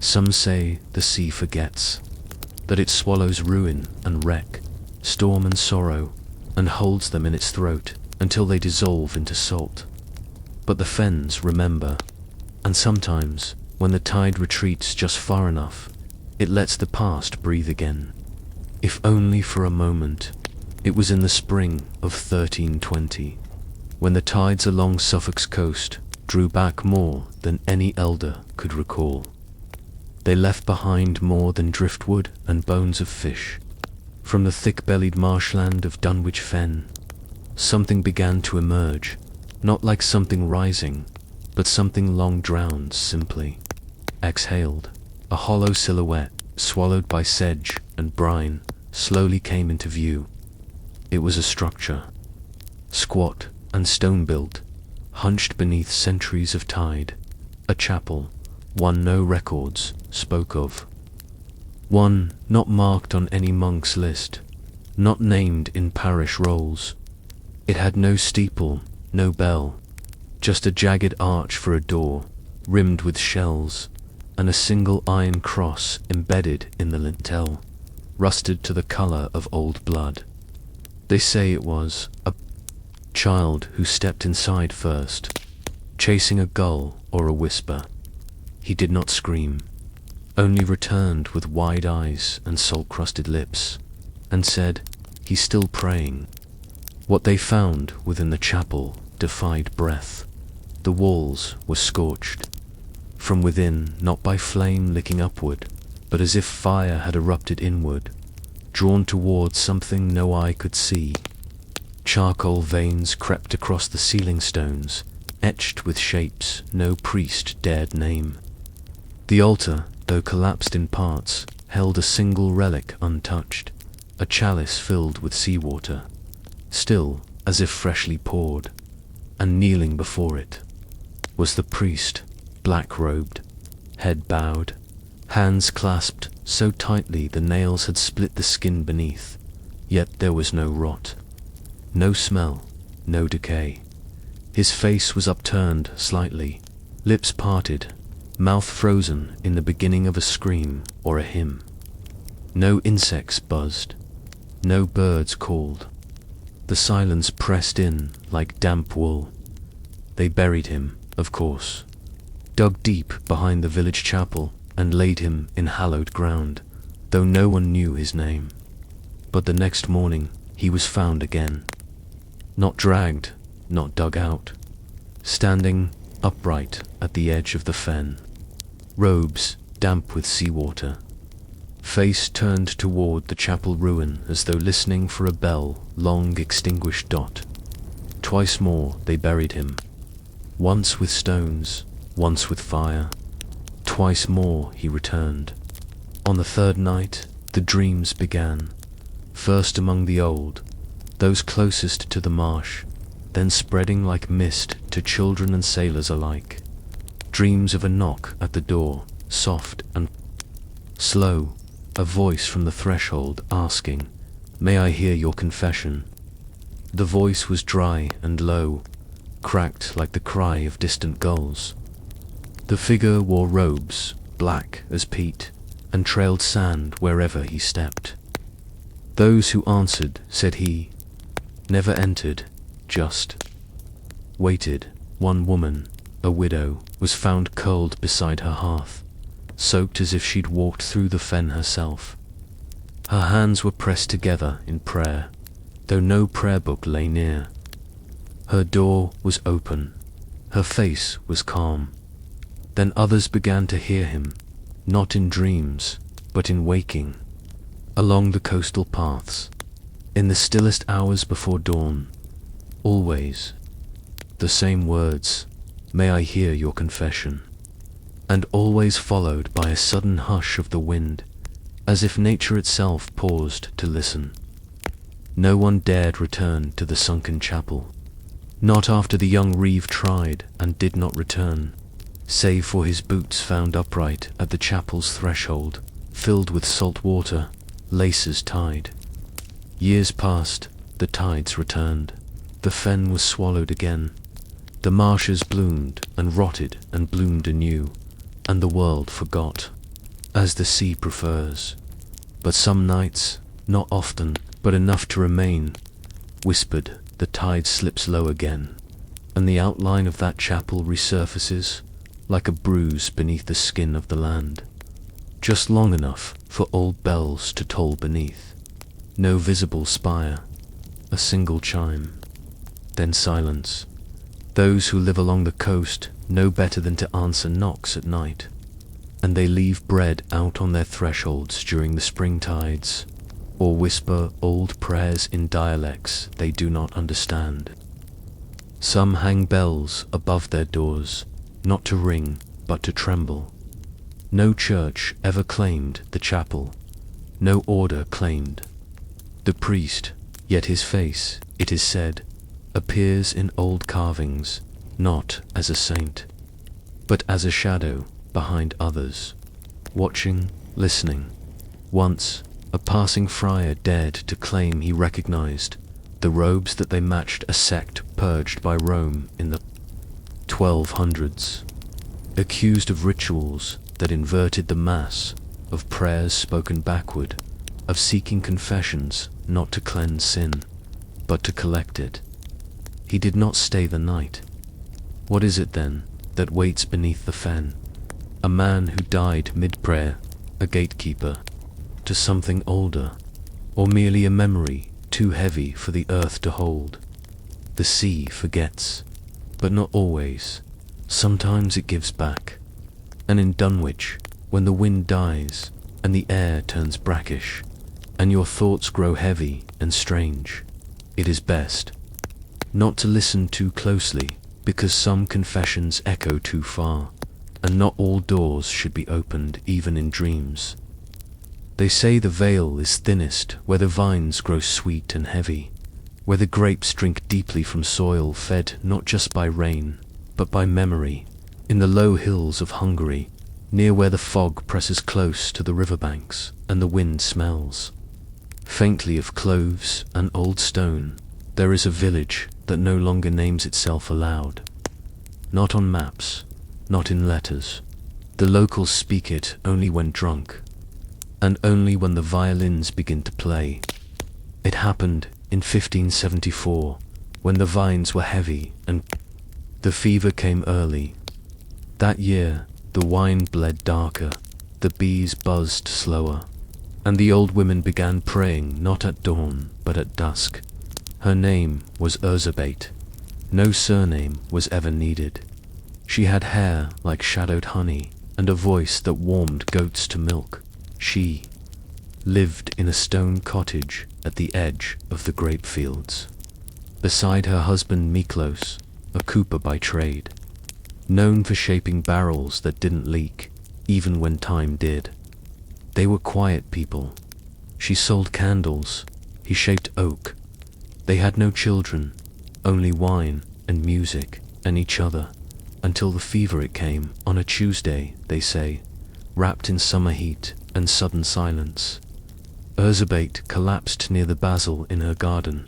Some say the sea forgets, that it swallows ruin and wreck, storm and sorrow, and holds them in its throat until they dissolve into salt. But the fens remember, and sometimes, when the tide retreats just far enough, it lets the past breathe again. If only for a moment. It was in the spring of 1320, when the tides along Suffolk's coast drew back more than any elder could recall. They left behind more than driftwood and bones of fish. From the thick-bellied marshland of Dunwich Fen, something began to emerge, not like something rising, but something long drowned simply. Exhaled, a hollow silhouette, swallowed by sedge and brine, slowly came into view. It was a structure, squat and stone-built, hunched beneath centuries of tide, a chapel, one no records spoke of. One not marked on any monk's list, not named in parish rolls. It had no steeple, no bell, just a jagged arch for a door, rimmed with shells, and a single iron cross embedded in the lintel, rusted to the color of old blood. They say it was a child who stepped inside first, chasing a gull or a whisper. He did not scream, only returned with wide eyes and salt-crusted lips, and said, "He's still praying." What they found within the chapel defied breath. The walls were scorched. From within, not by flame licking upward, but as if fire had erupted inward, drawn towards something no eye could see. Charcoal veins crept across the ceiling stones, etched with shapes no priest dared name. The altar, though collapsed in parts, held a single relic untouched, a chalice filled with seawater, still as if freshly poured, and kneeling before it was the priest, black-robed, head bowed, hands clasped so tightly the nails had split the skin beneath, yet there was no rot, no smell, no decay. His face was upturned slightly, lips parted, mouth frozen in the beginning of a scream or a hymn. No insects buzzed, no birds called. The silence pressed in like damp wool. They buried him, of course, dug deep behind the village chapel and laid him in hallowed ground, though no one knew his name. But the next morning he was found again, not dragged, not dug out, standing upright at the edge of the fen, robes damp with seawater, face turned toward the chapel ruin as though listening for a bell long extinguished dot. Twice more they buried him, once with stones, once with fire. Twice more he returned. On the third night the dreams began, first among the old, those closest to the marsh, then spreading like mist to children and sailors alike. Dreams of a knock at the door, soft and slow, a voice from the threshold asking, "May I hear your confession?" The voice was dry and low, cracked like the cry of distant gulls. The figure wore robes, black as peat, and trailed sand wherever he stepped. Those who answered, said he, never entered, just waited. One woman, a widow, was found curled beside her hearth, soaked as if she'd walked through the fen herself. Her hands were pressed together in prayer, though no prayer book lay near. Her door was open, her face was calm. Then others began to hear him, not in dreams, but in waking, along the coastal paths, in the stillest hours before dawn, always the same words, "May I hear your confession?" and always followed by a sudden hush of the wind, as if nature itself paused to listen. No one dared return to the sunken chapel, not after the young Reeve tried and did not return, save for his boots found upright at the chapel's threshold, filled with salt water, laces tied. Years passed, the tides returned, the fen was swallowed again, the marshes bloomed and rotted and bloomed anew, and the world forgot. as the sea prefers. But some nights, not often, but enough to remain, whispered, the tide slips low again, and the outline of that chapel resurfaces like a bruise beneath the skin of the land, just long enough for old bells to toll beneath. No visible spire, a single chime, then silence. Those who live along the coast know better than to answer knocks at night, and they leave bread out on their thresholds during the spring tides, or whisper old prayers in dialects they do not understand. Some hang bells above their doors, not to ring, but to tremble. No church ever claimed the chapel, no order claimed the priest, yet his face, it is said, appears in old carvings, not as a saint, but as a shadow behind others, watching, listening. Once, a passing friar dared to claim he recognized the robes that they matched a sect purged by Rome in the 1200s, accused of rituals that inverted the Mass, of prayers spoken backward, of seeking confessions not to cleanse sin, but to collect it. He did not stay the night. What is it then that waits beneath the fen? A man who died mid-prayer, a gatekeeper to something older, or merely a memory too heavy for the earth to hold? The sea forgets, but not always. Sometimes it gives back. And in Dunwich, when the wind dies and the air turns brackish, and your thoughts grow heavy and strange, it is best not to listen too closely, because some confessions echo too far, and not all doors should be opened even in dreams. They say the vale is thinnest where the vines grow sweet and heavy, where the grapes drink deeply from soil fed not just by rain, but by memory, in the low hills of Hungary, near where the fog presses close to the riverbanks and the wind smells faintly of cloves and old stone. There is a village that no longer names itself aloud. Not on maps, not in letters. The locals speak it only when drunk, and only when the violins begin to play. It happened in 1574, when the vines were heavy and the fever came early. That year, the wine bled darker, the bees buzzed slower, and the old women began praying not at dawn, but at dusk. Her name was Erzsébet. No surname was ever needed. She had hair like shadowed honey, and a voice that warmed goats to milk. She lived in a stone cottage at the edge of the grape fields, beside her husband Miklos, a cooper by trade, known for shaping barrels that didn't leak, even when time did. They were quiet people. She sold candles, he shaped oak. They had no children, only wine and music and each other, until the fever it came on a Tuesday, they say, wrapped in summer heat and sudden silence. Erzsébet collapsed near the basil in her garden,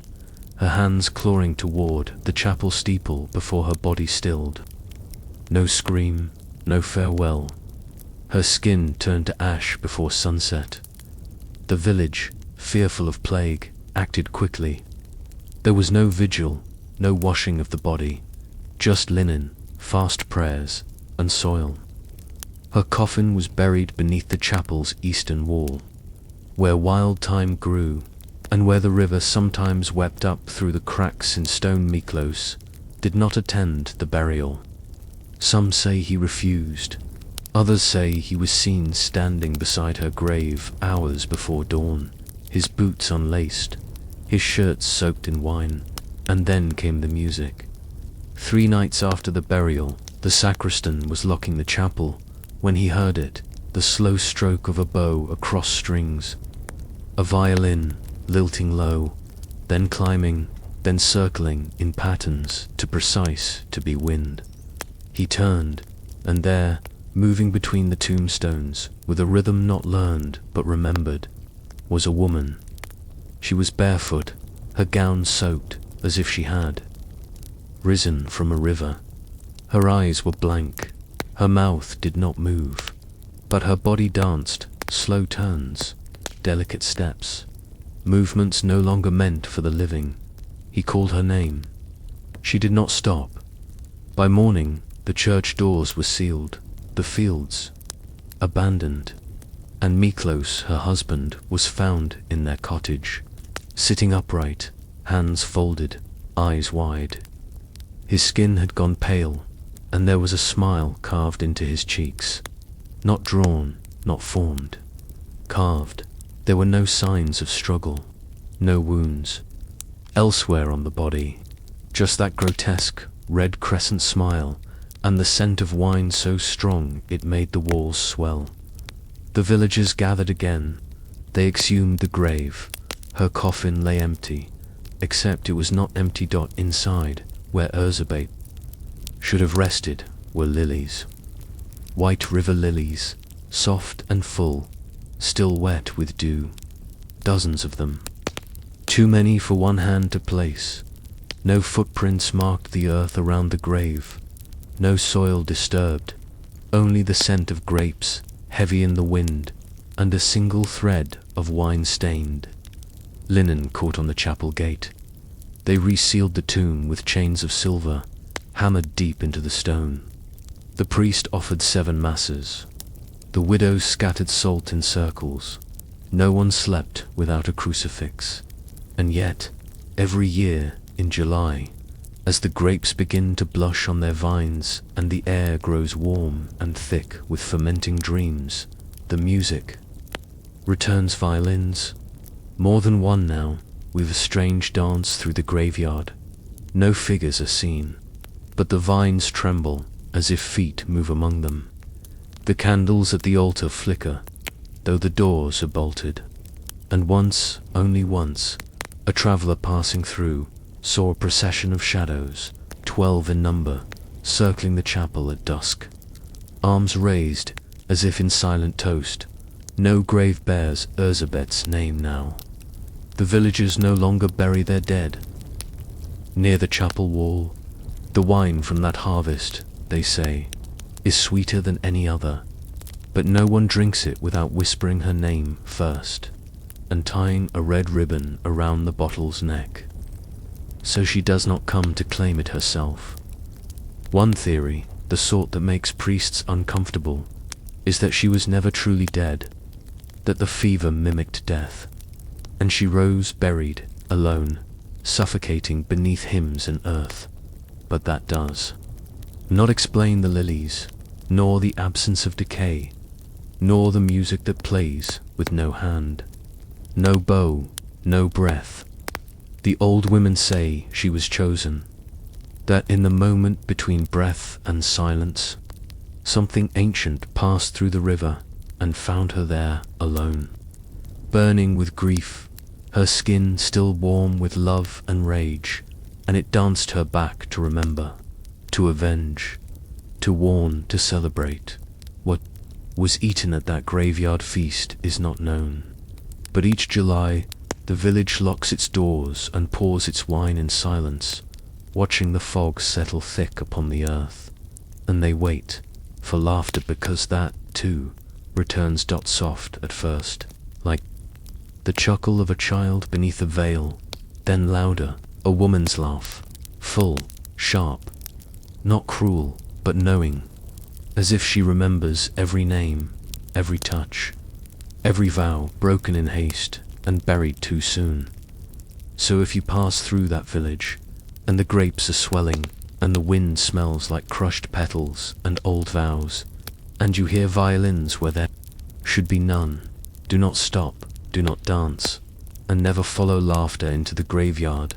her hands clawing toward the chapel steeple before her body stilled. No scream, no farewell. Her skin turned to ash before sunset. The village, fearful of plague, acted quickly. There was no vigil, no washing of the body, just linen, fast prayers, and soil. Her coffin was buried beneath the chapel's eastern wall, where wild thyme grew, and where the river sometimes wept up through the cracks in stone. Miklos did not attend the burial. Some say he refused. Others say he was seen standing beside her grave hours before dawn, his boots unlaced, his shirt soaked in wine, and then came the music. 3 nights after the burial, the sacristan was locking the chapel when he heard it, the slow stroke of a bow across strings, a violin lilting low, then climbing, then circling in patterns too precise to be wind. He turned, and there, moving between the tombstones, with a rhythm not learned but remembered, was a woman. She was barefoot, her gown soaked as if she had risen from a river. Her eyes were blank, her mouth did not move, But her body danced, slow turns, delicate steps, movements no longer meant for the living. He called her name. She did not stop. By morning, the church doors were sealed, the fields abandoned, and Miklos, her husband, was found in their cottage, sitting upright, hands folded, eyes wide. His skin had gone pale, and there was a smile carved into his cheeks. Not drawn, not formed. Carved. There were no signs of struggle, no wounds. Elsewhere on the body, just that grotesque, red crescent smile, and the scent of wine so strong it made the walls swell. The villagers gathered again. They exhumed the grave. Her coffin lay empty, except it was not empty. Inside, where Erzsébet should have rested, were lilies. White river lilies, soft and full, still wet with dew. Dozens of them. Too many for one hand to place. No footprints marked the earth around the grave. No soil disturbed. Only the scent of grapes, heavy in the wind, and a single thread of wine-stained linen caught on the chapel gate. They resealed the tomb with chains of silver, hammered deep into the stone. The priest offered 7 masses. The widows scattered salt in circles. No one slept without a crucifix. And yet, every year, in July, as the grapes begin to blush on their vines and the air grows warm and thick with fermenting dreams, the music returns. Violins, more than one now, weave a strange dance through the graveyard. No figures are seen, but the vines tremble as if feet move among them. The candles at the altar flicker, though the doors are bolted. And once, only once, a traveler passing through saw a procession of shadows, 12 in number, circling the chapel at dusk. Arms raised, as if in silent toast. No grave bears Erzsébet's name now. The villagers no longer bury their dead. Near the chapel wall, the wine from that harvest, they say, is sweeter than any other, but no one drinks it without whispering her name first, and tying a red ribbon around the bottle's neck, so she does not come to claim it herself. One theory, the sort that makes priests uncomfortable, is that she was never truly dead, that the fever mimicked death, and she rose buried, alone, suffocating beneath hymns and earth. But that does not explain the lilies, nor the absence of decay, nor the music that plays with no hand, no bow, no breath. The old women say she was chosen, that in the moment between breath and silence, something ancient passed through the river and found her there alone, burning with grief, her skin still warm with love and rage, and it danced her back to remember, to avenge, to warn, to celebrate. What was eaten at that graveyard feast is not known, but each July the village locks its doors and pours its wine in silence, watching the fog settle thick upon the earth, and they wait for laughter, because that, too, returns soft at first, like the chuckle of a child beneath a veil, then louder, a woman's laugh, full, sharp, not cruel, but knowing, as if she remembers every name, every touch, every vow broken in haste and buried too soon. So if you pass through that village, and the grapes are swelling, and the wind smells like crushed petals and old vows, and you hear violins where there should be none, do not stop, do not dance, and never follow laughter into the graveyard,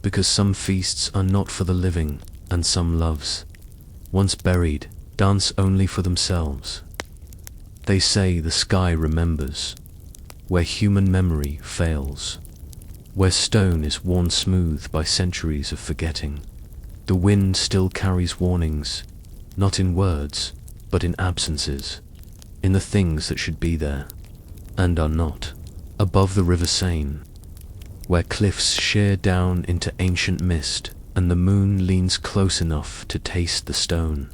because some feasts are not for the living, and some loves, once buried, dance only for themselves. They say the sky remembers, where human memory fails, where stone is worn smooth by centuries of forgetting. The wind still carries warnings, not in words, but in absences, in the things that should be there, and are not. Above the river Seine, where cliffs sheer down into ancient mist, and the moon leans close enough to taste the stone,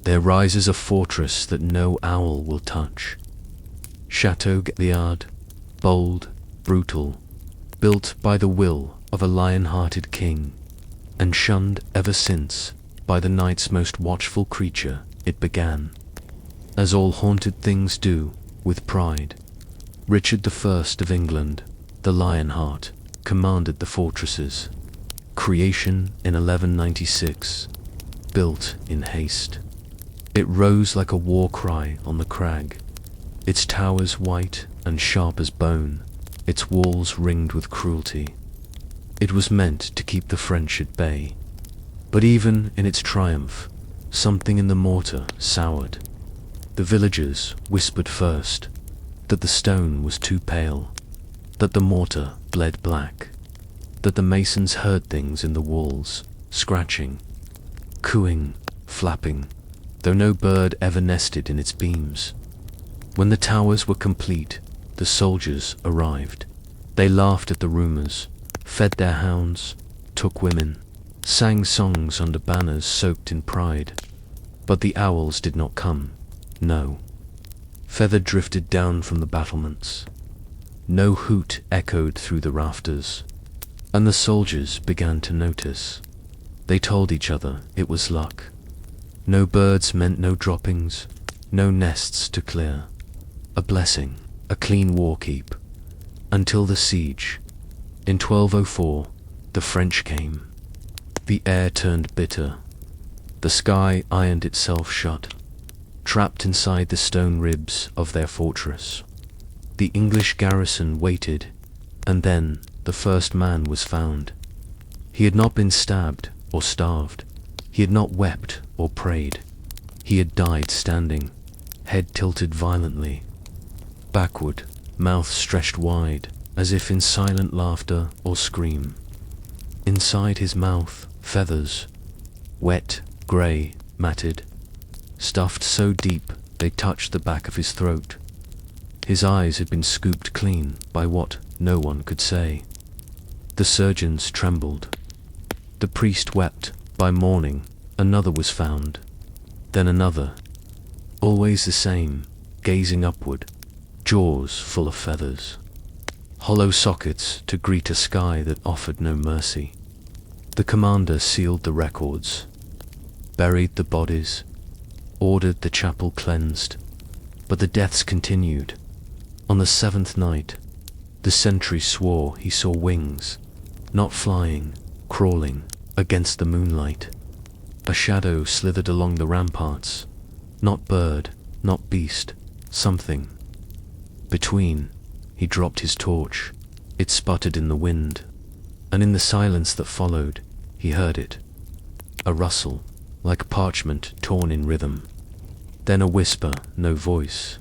There rises a fortress that no owl will touch. Chateau Gaillard, bold, brutal, built by the will of a lion-hearted king, and shunned ever since by the night's most watchful creature, it began. As all haunted things do, with pride, Richard I of England, the Lionheart, commanded the fortresses. Creation in 1196, built in haste. It rose like a war cry on the crag, its towers white and sharp as bone, its walls ringed with cruelty. It was meant to keep the French at bay. But even in its triumph, something in the mortar soured. The villagers whispered first that the stone was too pale, that the mortar bled black, that the masons heard things in the walls, scratching, cooing, flapping, though no bird ever nested in its beams. When the towers were complete, the soldiers arrived. They laughed at the rumors, fed their hounds, took women, sang songs under banners soaked in pride. But the owls did not come, no. Feather drifted down from the battlements. No hoot echoed through the rafters. And the soldiers began to notice. They told each other it was luck. No birds meant no droppings, no nests to clear. A blessing, a clean war keep. Until the siege. In 1204, the French came. The air turned bitter. The sky ironed itself shut, trapped inside the stone ribs of their fortress. The English garrison waited, and then the first man was found. He had not been stabbed or starved. He had not wept or prayed. He had died standing, head tilted violently, backward, mouth stretched wide, as if in silent laughter or scream. Inside his mouth, feathers, wet, grey, matted, stuffed so deep they touched the back of his throat. His eyes had been scooped clean by what no one could say. The surgeons trembled. The priest wept. By morning, another was found. Then another. Always the same, gazing upward, jaws full of feathers. Hollow sockets to greet a sky that offered no mercy. The commander sealed the records, buried the bodies, ordered the chapel cleansed. But the deaths continued. On the seventh night, the sentry swore he saw wings, not flying, crawling against the moonlight. A shadow slithered along the ramparts, not bird, not beast, something. Between, he dropped his torch. It sputtered in the wind, and in the silence that followed, he heard it. A rustle, like parchment torn in rhythm. Then a whisper, no voice.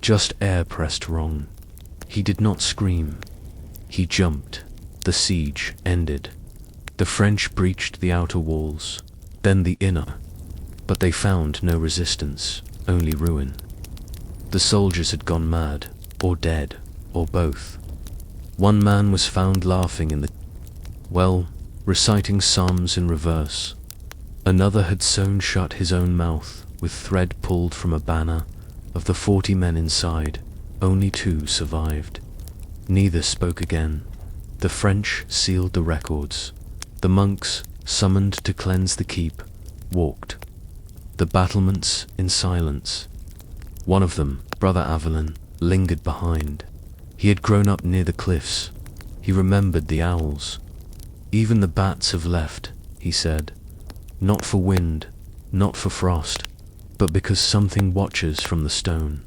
Just air pressed wrong. He did not scream. He jumped. The siege ended. The French breached the outer walls, then the inner, but they found no resistance, only ruin. The soldiers had gone mad, or dead, or both. One man was found laughing in the reciting psalms in reverse. Another had sewn shut his own mouth with thread pulled from a banner. Of the 40 men inside, only 2 survived. Neither spoke again. The French sealed the records. The monks, summoned to cleanse the keep, walked the battlements in silence. One of them, Brother Avelin, lingered behind. He had grown up near the cliffs. He remembered the owls. Even the bats have left, he said. Not for wind, not for frost, but because something watches from the stone.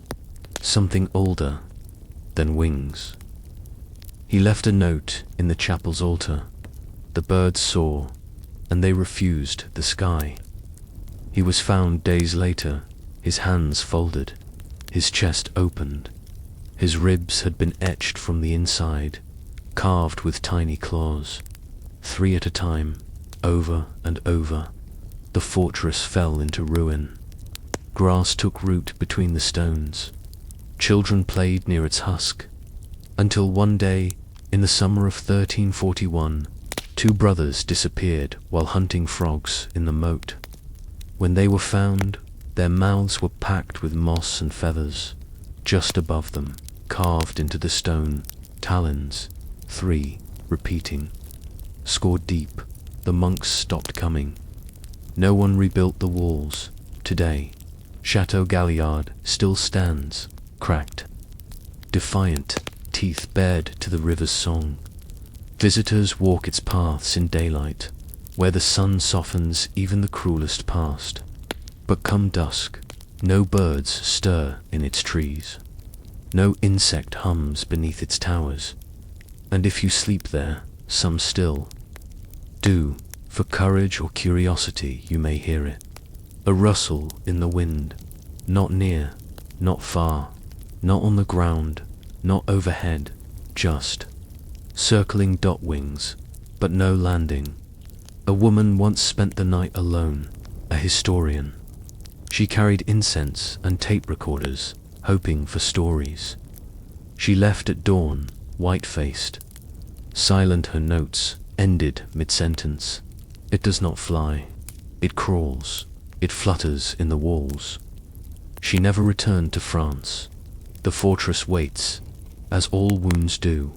Something older than wings. He left a note in the chapel's altar. The birds saw, and they refused the sky. He was found days later, his hands folded, his chest opened. His ribs had been etched from the inside, carved with tiny claws. 3 at a time, over and over, the fortress fell into ruin. Grass took root between the stones. Children played near its husk, until one day, in the summer of 1341, 2 brothers disappeared while hunting frogs in the moat. When they were found, Their mouths were packed with moss and feathers. Just above them, carved into the stone, talons, 3, repeating. Scored deep, the monks stopped coming. No one rebuilt the walls. Today, Chateau Galliard still stands, cracked, defiant, teeth bared to the river's song. Visitors walk its paths in daylight, where the sun softens even the cruelest past. But come dusk, no birds stir in its trees. No insect hums beneath its towers. And if you sleep there, some still do. For courage or curiosity you may hear it. A rustle in the wind, not near, not far, not on the ground, not overhead, just circling dot wings, but no landing. A woman once spent the night alone, a historian. She carried incense and tape recorders, hoping for stories. She left at dawn, white-faced. Silent her notes, ended mid-sentence. It does not fly. It crawls. It flutters in the walls. She never returned to France. The fortress waits, as all wounds do.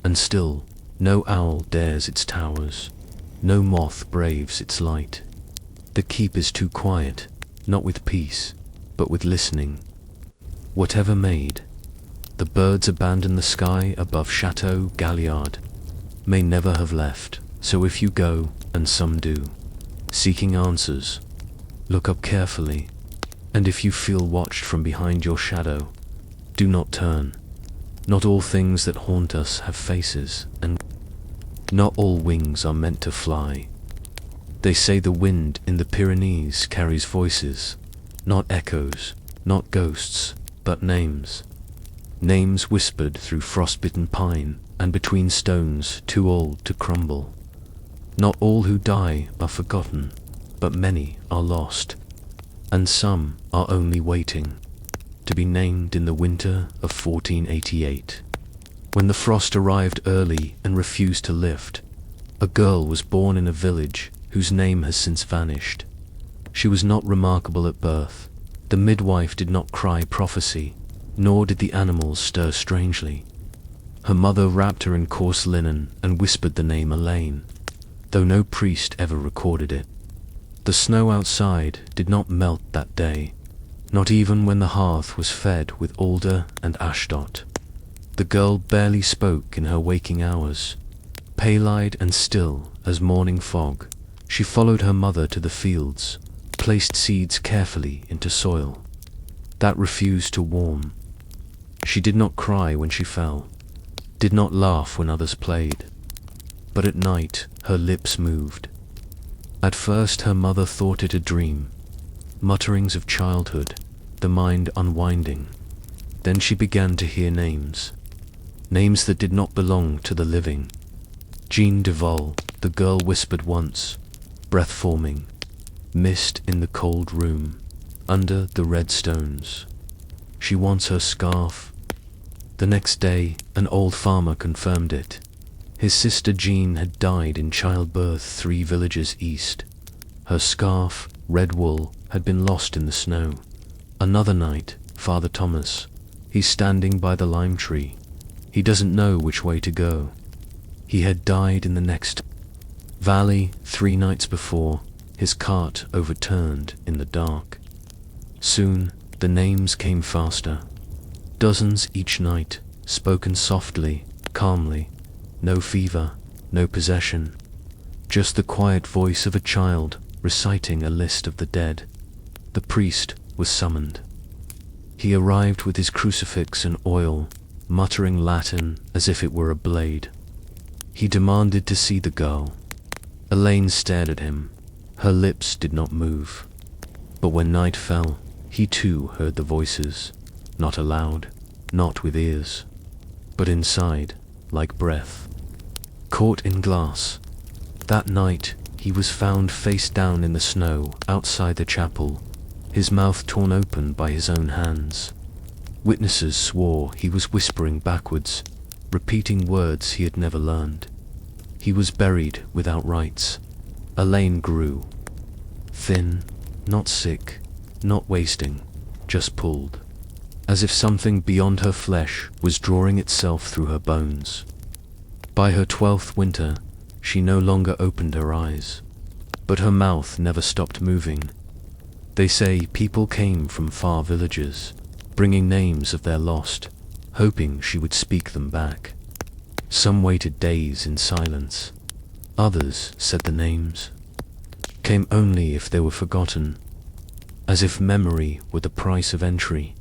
And still, no owl dares its towers. No moth braves its light. The keep is too quiet, not with peace, but with listening. Whatever made, the birds abandon the sky above Chateau Galliard, may never have left. So if you go, and some do, seeking answers, look up carefully, and if you feel watched from behind your shadow, do not turn. Not all things that haunt us have faces, and not all wings are meant to fly. They say the wind in the Pyrenees carries voices, not echoes, not ghosts, but names. Names whispered through frostbitten pine and between stones too old to crumble. Not all who die are forgotten, but many are lost, and some are only waiting to be named in the winter of 1488. When the frost arrived early and refused to lift, a girl was born in a village whose name has since vanished. She was not remarkable at birth. The midwife did not cry prophecy, nor did the animals stir strangely. Her mother wrapped her in coarse linen and whispered the name Elaine, though no priest ever recorded it. The snow outside did not melt that day, not even when the hearth was fed with alder and ashdot. The girl barely spoke in her waking hours. Pale-eyed and still as morning fog, she followed her mother to the fields, placed seeds carefully into soil that refused to warm. She did not cry when she fell, did not laugh when others played, but at night her lips moved. At first her mother thought it a dream, mutterings of childhood, the mind unwinding. Then she began to hear names, names that did not belong to the living. Jean Duval, the girl whispered once, breath forming, mist in the cold room, under the red stones. She wants her scarf. The next day, an old farmer confirmed it. His sister Jean had died in childbirth 3 villages east. Her scarf, red wool, had been lost in the snow. Another night, Father Thomas, he's standing by the lime tree. He doesn't know which way to go. He had died in the next valley 3 nights before, his cart overturned in the dark. Soon, the names came faster. Dozens each night, spoken softly, calmly. No fever, no possession. Just the quiet voice of a child reciting a list of the dead. The priest was summoned. He arrived with his crucifix and oil, muttering Latin as if it were a blade. He demanded to see the girl. Elaine stared at him. Her lips did not move. But when night fell, he too heard the voices, not aloud, not with ears, but inside, like breath, caught in glass. That night, he was found face down in the snow outside the chapel, his mouth torn open by his own hands. Witnesses swore he was whispering backwards, repeating words he had never learned. He was buried without rites. Elaine grew. Thin, not sick, not wasting, just pulled, as if something beyond her flesh was drawing itself through her bones. By her 12th winter, she no longer opened her eyes, but her mouth never stopped moving. They say people came from far villages, bringing names of their lost, hoping she would speak them back. Some waited days in silence. Others said the names came only if they were forgotten, as if memory were the price of entry.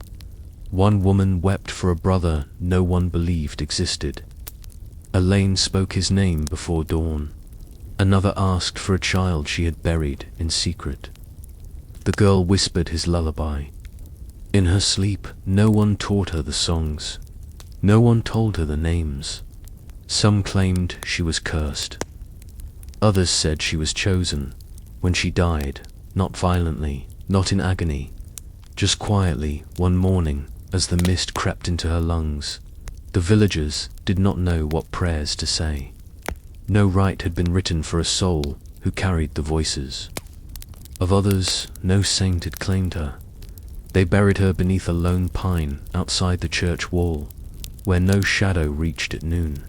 One woman wept for a brother no one believed existed. Elaine spoke his name before dawn. Another asked for a child she had buried in secret. The girl whispered his lullaby. In her sleep, no one taught her the songs. No one told her the names. Some claimed she was cursed. Others said she was chosen. When she died, not violently, not in agony, just quietly one morning as the mist crept into her lungs. The villagers did not know what prayers to say. No rite had been written for a soul who carried the voices. Of others, no saint had claimed her. They buried her beneath a lone pine outside the church wall, where no shadow reached at noon.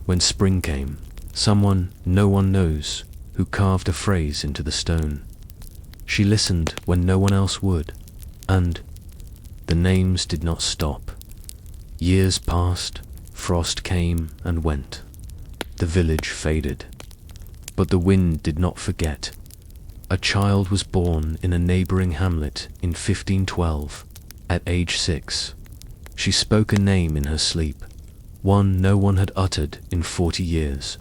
When spring came, someone no one knows who carved a phrase into the stone. She listened when no one else would, and the names did not stop. Years passed, frost came and went. The village faded. But the wind did not forget. A child was born in a neighboring hamlet in 1512, at age 6. She spoke a name in her sleep, one no one had uttered in 40 years.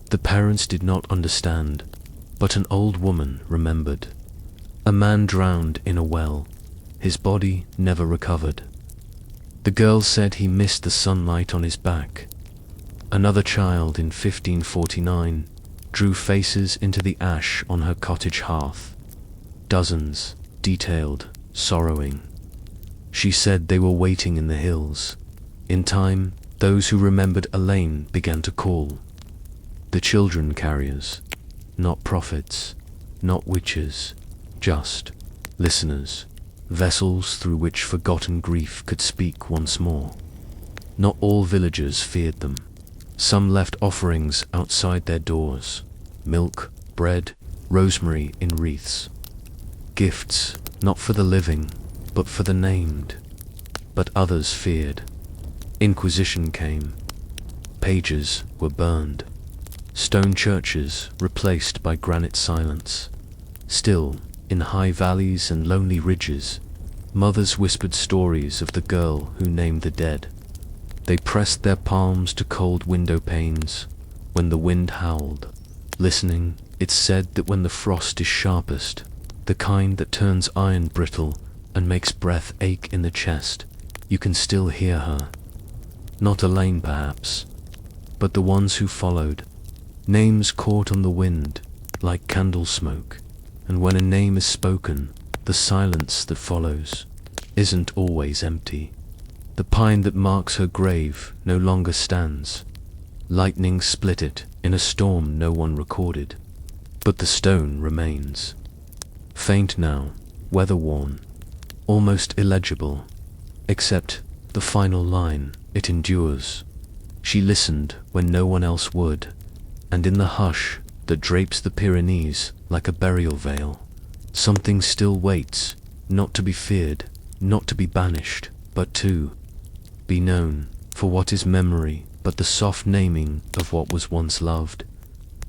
The parents did not understand, but an old woman remembered. A man drowned in a well. His body never recovered. The girl said he missed the sunlight on his back. Another child in 1549 drew faces into the ash on her cottage hearth. Dozens, detailed, sorrowing. She said they were waiting in the hills. In time, those who remembered Elaine began to call. The children carriers, not prophets, not witches, just listeners, vessels through which forgotten grief could speak once more. Not all villagers feared them. Some left offerings outside their doors, milk, bread, rosemary in wreaths. Gifts, not for the living, but for the named. But others feared. Inquisition came. Pages were burned. Stone churches replaced by granite silence. Still, in high valleys and lonely ridges, mothers whispered stories of the girl who named the dead. They pressed their palms to cold window panes when the wind howled. Listening, it said that when the frost is sharpest, the kind that turns iron brittle and makes breath ache in the chest, you can still hear her. Not Elaine perhaps, but the ones who followed. Names caught on the wind, like candle smoke, and when a name is spoken, the silence that follows isn't always empty. The pine that marks her grave no longer stands. Lightning split it in a storm no one recorded, but the stone remains. Faint now, weather-worn, almost illegible, except the final line, it endures. She listened when no one else would, and in the hush that drapes the Pyrenees like a burial veil, something still waits, not to be feared, not to be banished, but to be known for what is memory but the soft naming of what was once loved.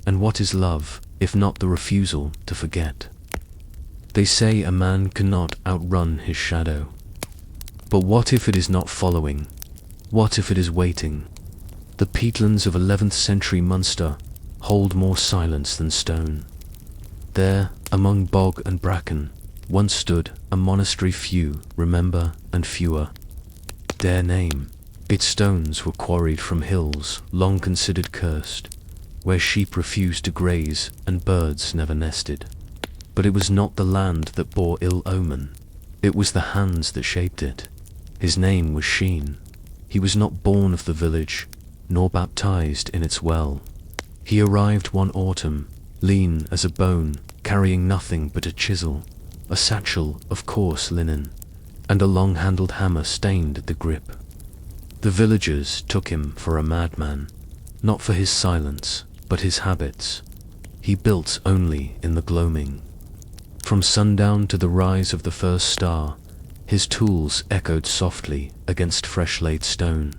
And what is love, if not the refusal to forget? They say a man cannot outrun his shadow. But what if it is not following? What if it is waiting? The peatlands of 11th century Munster hold more silence than stone. There, among bog and bracken, once stood a monastery few remember and fewer dare name. Its stones were quarried from hills long considered cursed, where sheep refused to graze and birds never nested. But it was not the land that bore ill omen, it was the hands that shaped it. His name was Sheen. He was not born of the village, nor baptized in its well. He arrived one autumn, lean as a bone, carrying nothing but a chisel. a satchel of coarse linen, and a long-handled hammer stained at the grip. The villagers took him for a madman, not for his silence, but his habits. He built only in the gloaming. From sundown to the rise of the first star, his tools echoed softly against fresh-laid stone.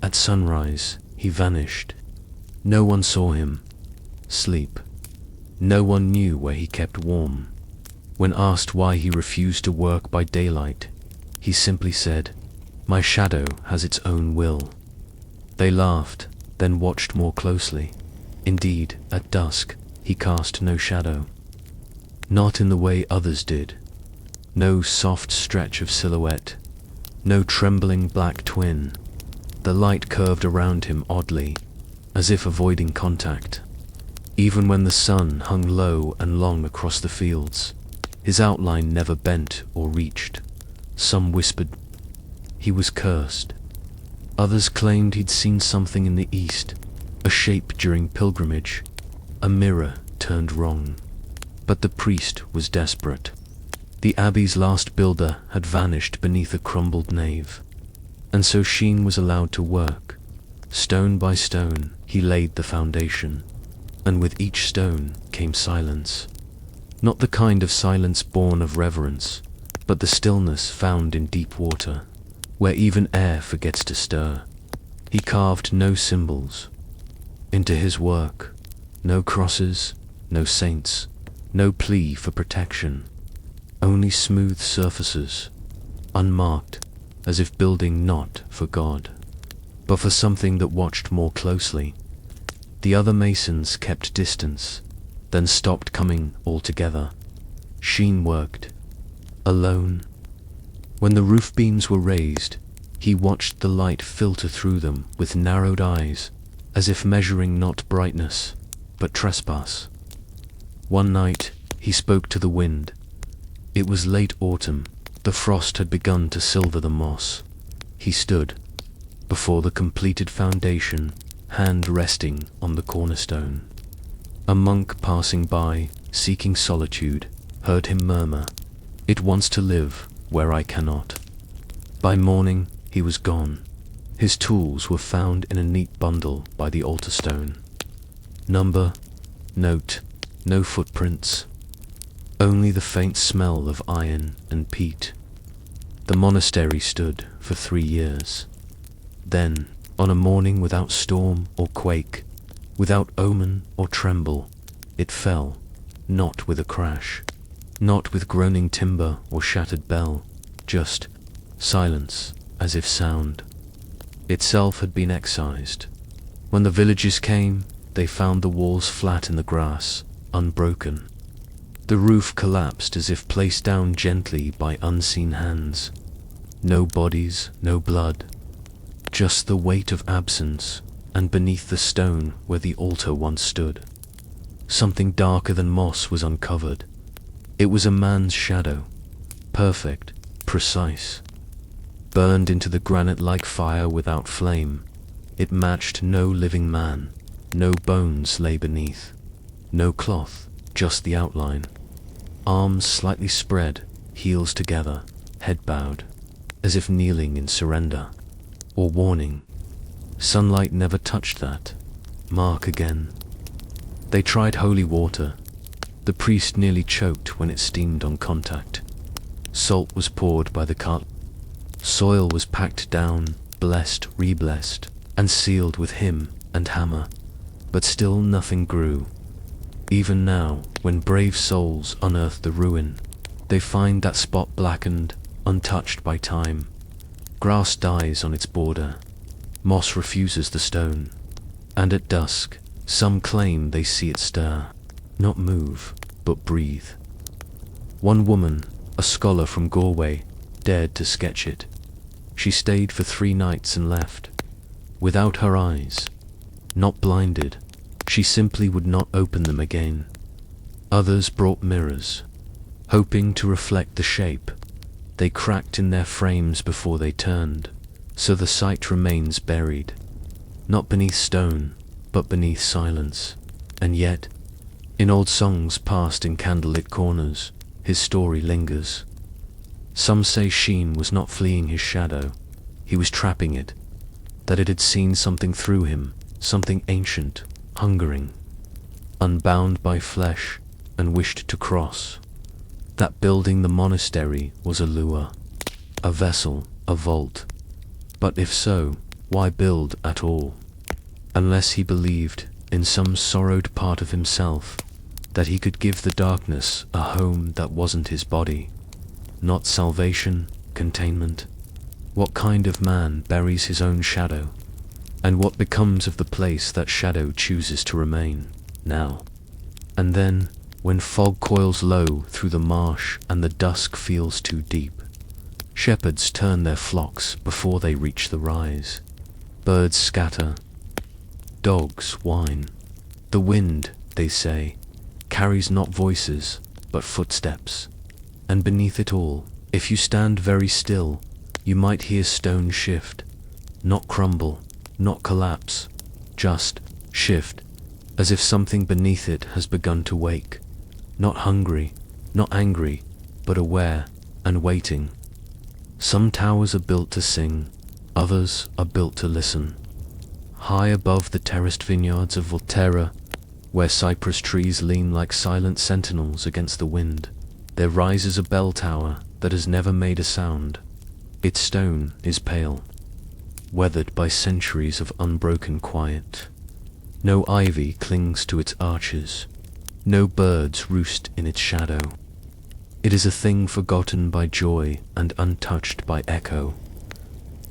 At sunrise, he vanished. No one saw him sleep. No one knew where he kept warm. When asked why he refused to work by daylight, he simply said, "My shadow has its own will." They laughed, then watched more closely. Indeed, at dusk, he cast no shadow. Not in the way others did. No soft stretch of silhouette. No trembling black twin. The light curved around him oddly, as if avoiding contact. Even when the sun hung low and long across the fields, his outline never bent or reached. Some whispered he was cursed. Others claimed he'd seen something in the east, a shape during pilgrimage, a mirror turned wrong. But the priest was desperate. The abbey's last builder had vanished beneath a crumbled nave, and so Sheen was allowed to work. Stone by stone, he laid the foundation, and with each stone came silence. Not the kind of silence born of reverence, but the stillness found in deep water, where even air forgets to stir. He carved no symbols into his work, no crosses, no saints, no plea for protection, only smooth surfaces, unmarked, as if building not for God, but for something that watched more closely. The other masons kept distance, then stopped coming altogether. Sheen worked, alone. When the roof beams were raised, he watched the light filter through them with narrowed eyes, as if measuring not brightness, but trespass. One night, he spoke to the wind. It was late autumn. The frost had begun to silver the moss. He stood before the completed foundation, hand resting on the cornerstone. A monk passing by, seeking solitude, heard him murmur, "It wants to live where I cannot." By morning, he was gone. His tools were found in a neat bundle by the altar stone. Number, note, no footprints. Only the faint smell of iron and peat. The monastery stood for 3 years. Then, on a morning without storm or quake, without omen or tremble, it fell, not with a crash, not with groaning timber or shattered bell, just silence, as if sound itself had been excised. When the villagers came, they found the walls flat in the grass, unbroken. The roof collapsed as if placed down gently by unseen hands. No bodies, no blood, just the weight of absence, and beneath the stone where the altar once stood, something darker than moss was uncovered. It was a man's shadow, perfect, precise, burned into the granite like fire without flame. It matched no living man. No bones lay beneath, no cloth, just the outline. Arms slightly spread, heels together, head bowed, as if kneeling in surrender or warning. Sunlight never touched that mark again. They tried holy water. The priest nearly choked when it steamed on contact. Salt was poured by the cart. Soil was packed down, blessed, re-blessed, and sealed with hymn and hammer. But still nothing grew. Even now, when brave souls unearth the ruin, they find that spot blackened, untouched by time. Grass dies on its border. Moss refuses the stone. And at dusk, some claim they see it stir, not move, but breathe. One woman, a scholar from Galway, dared to sketch it. She stayed for 3 nights and left, without her eyes. Not blinded, she simply would not open them again. Others brought mirrors, hoping to reflect the shape. They cracked in their frames before they turned, so the sight remains buried, not beneath stone, but beneath silence. And yet, in old songs passed in candlelit corners, his story lingers. Some say Sheen was not fleeing his shadow, he was trapping it, that it had seen something through him, something ancient, hungering, unbound by flesh, and wished to cross. That building the monastery was a lure, a vessel, a vault. But if so, why build at all? Unless he believed, in some sorrowed part of himself, that he could give the darkness a home that wasn't his body. Not salvation, containment. What kind of man buries his own shadow? And what becomes of the place that shadow chooses to remain, now? And then, when fog coils low through the marsh and the dusk feels too deep, shepherds turn their flocks before they reach the rise. Birds scatter, dogs whine. The wind, they say, carries not voices, but footsteps. And beneath it all, if you stand very still, you might hear stone shift, not crumble, not collapse, just shift, as if something beneath it has begun to wake, not hungry, not angry, but aware and waiting. Some towers are built to sing, others are built to listen. High above the terraced vineyards of Volterra, where cypress trees lean like silent sentinels against the wind, there rises a bell tower that has never made a sound. Its stone is pale, weathered by centuries of unbroken quiet. No ivy clings to its arches, no birds roost in its shadow. It is a thing forgotten by joy and untouched by echo.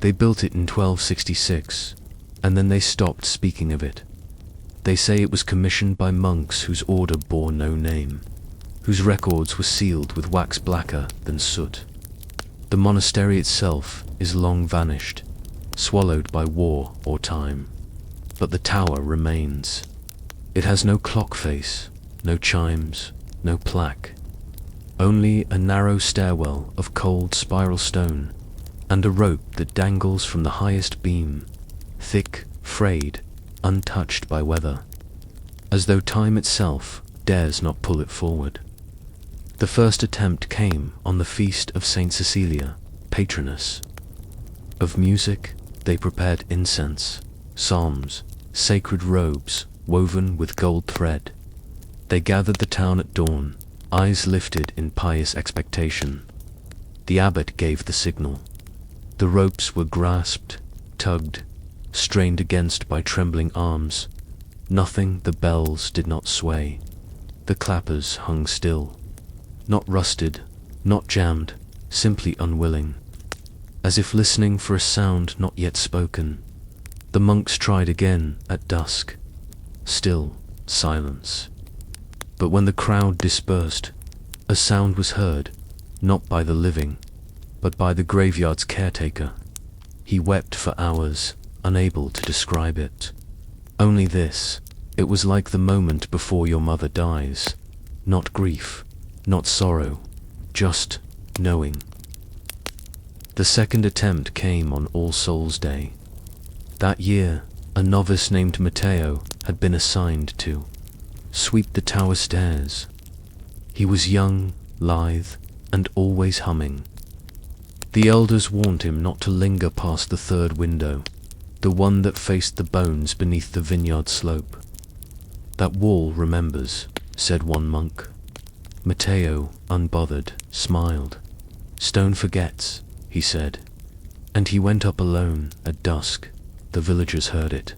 They built it in 1266, and then they stopped speaking of it. They say it was commissioned by monks whose order bore no name, whose records were sealed with wax blacker than soot. The monastery itself is long vanished, swallowed by war or time. But the tower remains. It has no clock face, no chimes, no plaque. Only a narrow stairwell of cold spiral stone, and a rope that dangles from the highest beam, thick, frayed, untouched by weather, as though time itself dares not pull it forward. The first attempt came on the feast of Saint Cecilia, patroness. Of music, they prepared incense, psalms, sacred robes woven with gold thread. They gathered the town at dawn, eyes lifted in pious expectation. The abbot gave the signal. The ropes were grasped, tugged, strained against by trembling arms. Nothing the bells did not sway. The clappers hung still, not rusted, not jammed, simply unwilling, as if listening for a sound not yet spoken. The monks tried again at dusk. Still silence. But when the crowd dispersed, a sound was heard, not by the living, but by the graveyard's caretaker. He wept for hours, unable to describe it. Only this: it was like the moment before your mother dies. Not grief, not sorrow, just knowing. The second attempt came on All Souls' Day. That year, a novice named Matteo had been assigned to sweep the tower stairs. He was young, lithe, and always humming. The elders warned him not to linger past the third window, the one that faced the bones beneath the vineyard slope. That wall remembers, said one monk. Matteo, unbothered, smiled. Stone forgets, he said. And he went up alone at dusk. The villagers heard it.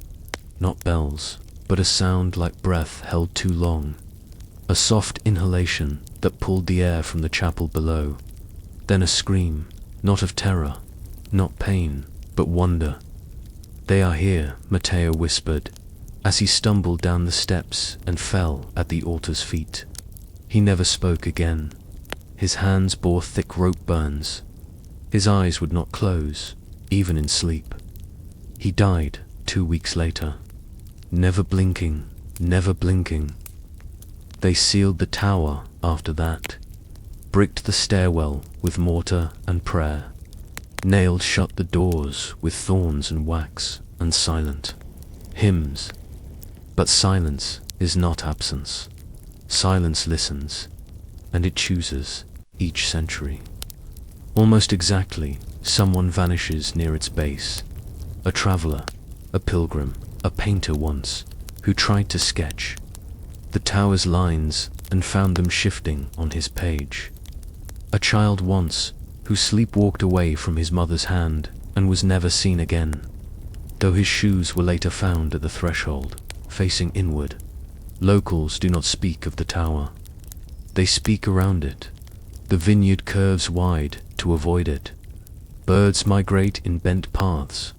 Not bells, but a sound like breath held too long. A soft inhalation that pulled the air from the chapel below. Then a scream, not of terror, not pain, but wonder. They are here, Matteo whispered, as he stumbled down the steps and fell at the altar's feet. He never spoke again. His hands bore thick rope burns. His eyes would not close, even in sleep. He died 2 weeks later. Never blinking, never blinking. They sealed the tower after that, bricked the stairwell with mortar and prayer, nailed shut the doors with thorns and wax, and silent hymns. But silence is not absence. Silence listens. and it chooses each century. Almost exactly, someone vanishes near its base. A traveler, a pilgrim, a painter once, who tried to sketch the tower's lines and found them shifting on his page. A child once, who sleepwalked away from his mother's hand and was never seen again, though his shoes were later found at the threshold, facing inward. Locals do not speak of the tower. They speak around it. The vineyard curves wide to avoid it. Birds migrate in bent paths.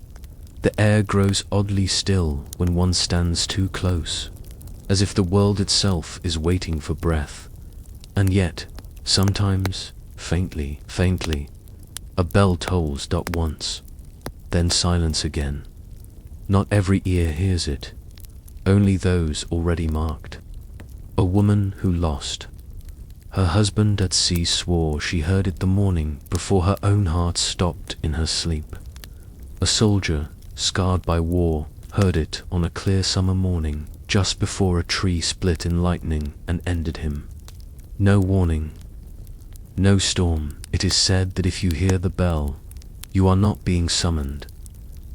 The air grows oddly still when one stands too close, as if the world itself is waiting for breath. And yet, sometimes, faintly, a bell tolls not once, then silence again. Not every ear hears it, only those already marked. A woman who lost. Her husband at sea swore she heard it the morning before her own heart stopped in her sleep. A soldier, scarred by war, heard it on a clear summer morning, just before a tree split in lightning and ended him. No warning, no storm. It is said that if you hear the bell, you are not being summoned.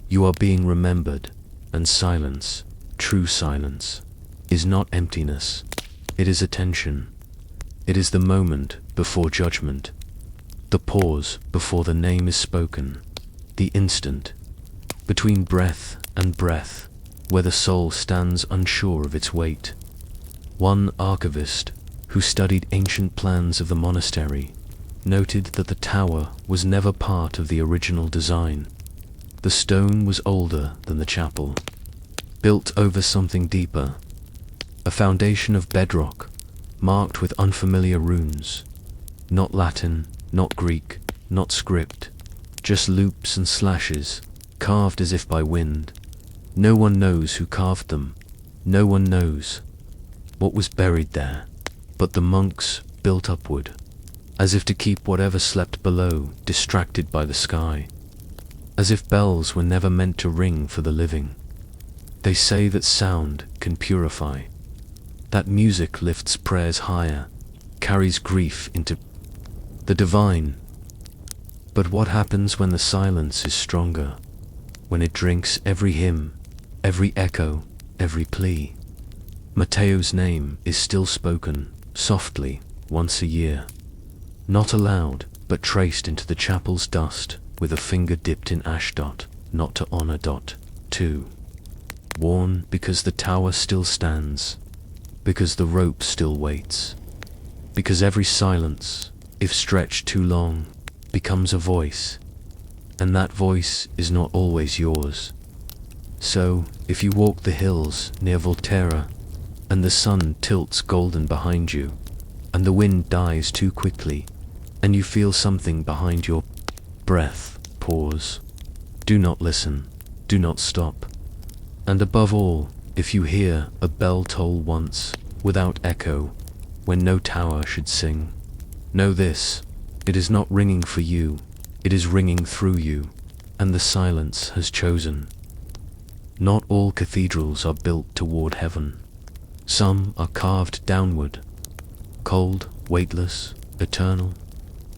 You are being remembered, and silence, true silence, is not emptiness. It is attention. It is the moment before judgment, the pause before the name is spoken, the instant between breath and breath, where the soul stands unsure of its weight. One archivist, who studied ancient plans of the monastery, noted that the tower was never part of the original design. The stone was older than the chapel, built over something deeper, a foundation of bedrock, marked with unfamiliar runes. Not Latin, not Greek, not script, just loops and slashes, carved as if by wind. No one knows who carved them. No one knows what was buried there. But the monks built upward, as if to keep whatever slept below distracted by the sky, as if bells were never meant to ring for the living. They say that sound can purify, that music lifts prayers higher, carries grief into the divine. But what happens when the silence is stronger, when it drinks every hymn, every echo, every plea? Matteo's name is still spoken, softly, once a year. Not aloud, but traced into the chapel's dust, with a finger dipped in ash dot, not to honor dot, too. Worn because the tower still stands, because the rope still waits, because every silence, if stretched too long, becomes a voice, and that voice is not always yours. So, if you walk the hills near Volterra, and the sun tilts golden behind you, and the wind dies too quickly, and you feel something behind your breath, pause. Do not listen, do not stop. And above all, if you hear a bell toll once, without echo, when no tower should sing, know this: it is not ringing for you, it is ringing through you, and the silence has chosen. Not all cathedrals are built toward heaven. Some are carved downward, cold, weightless, eternal,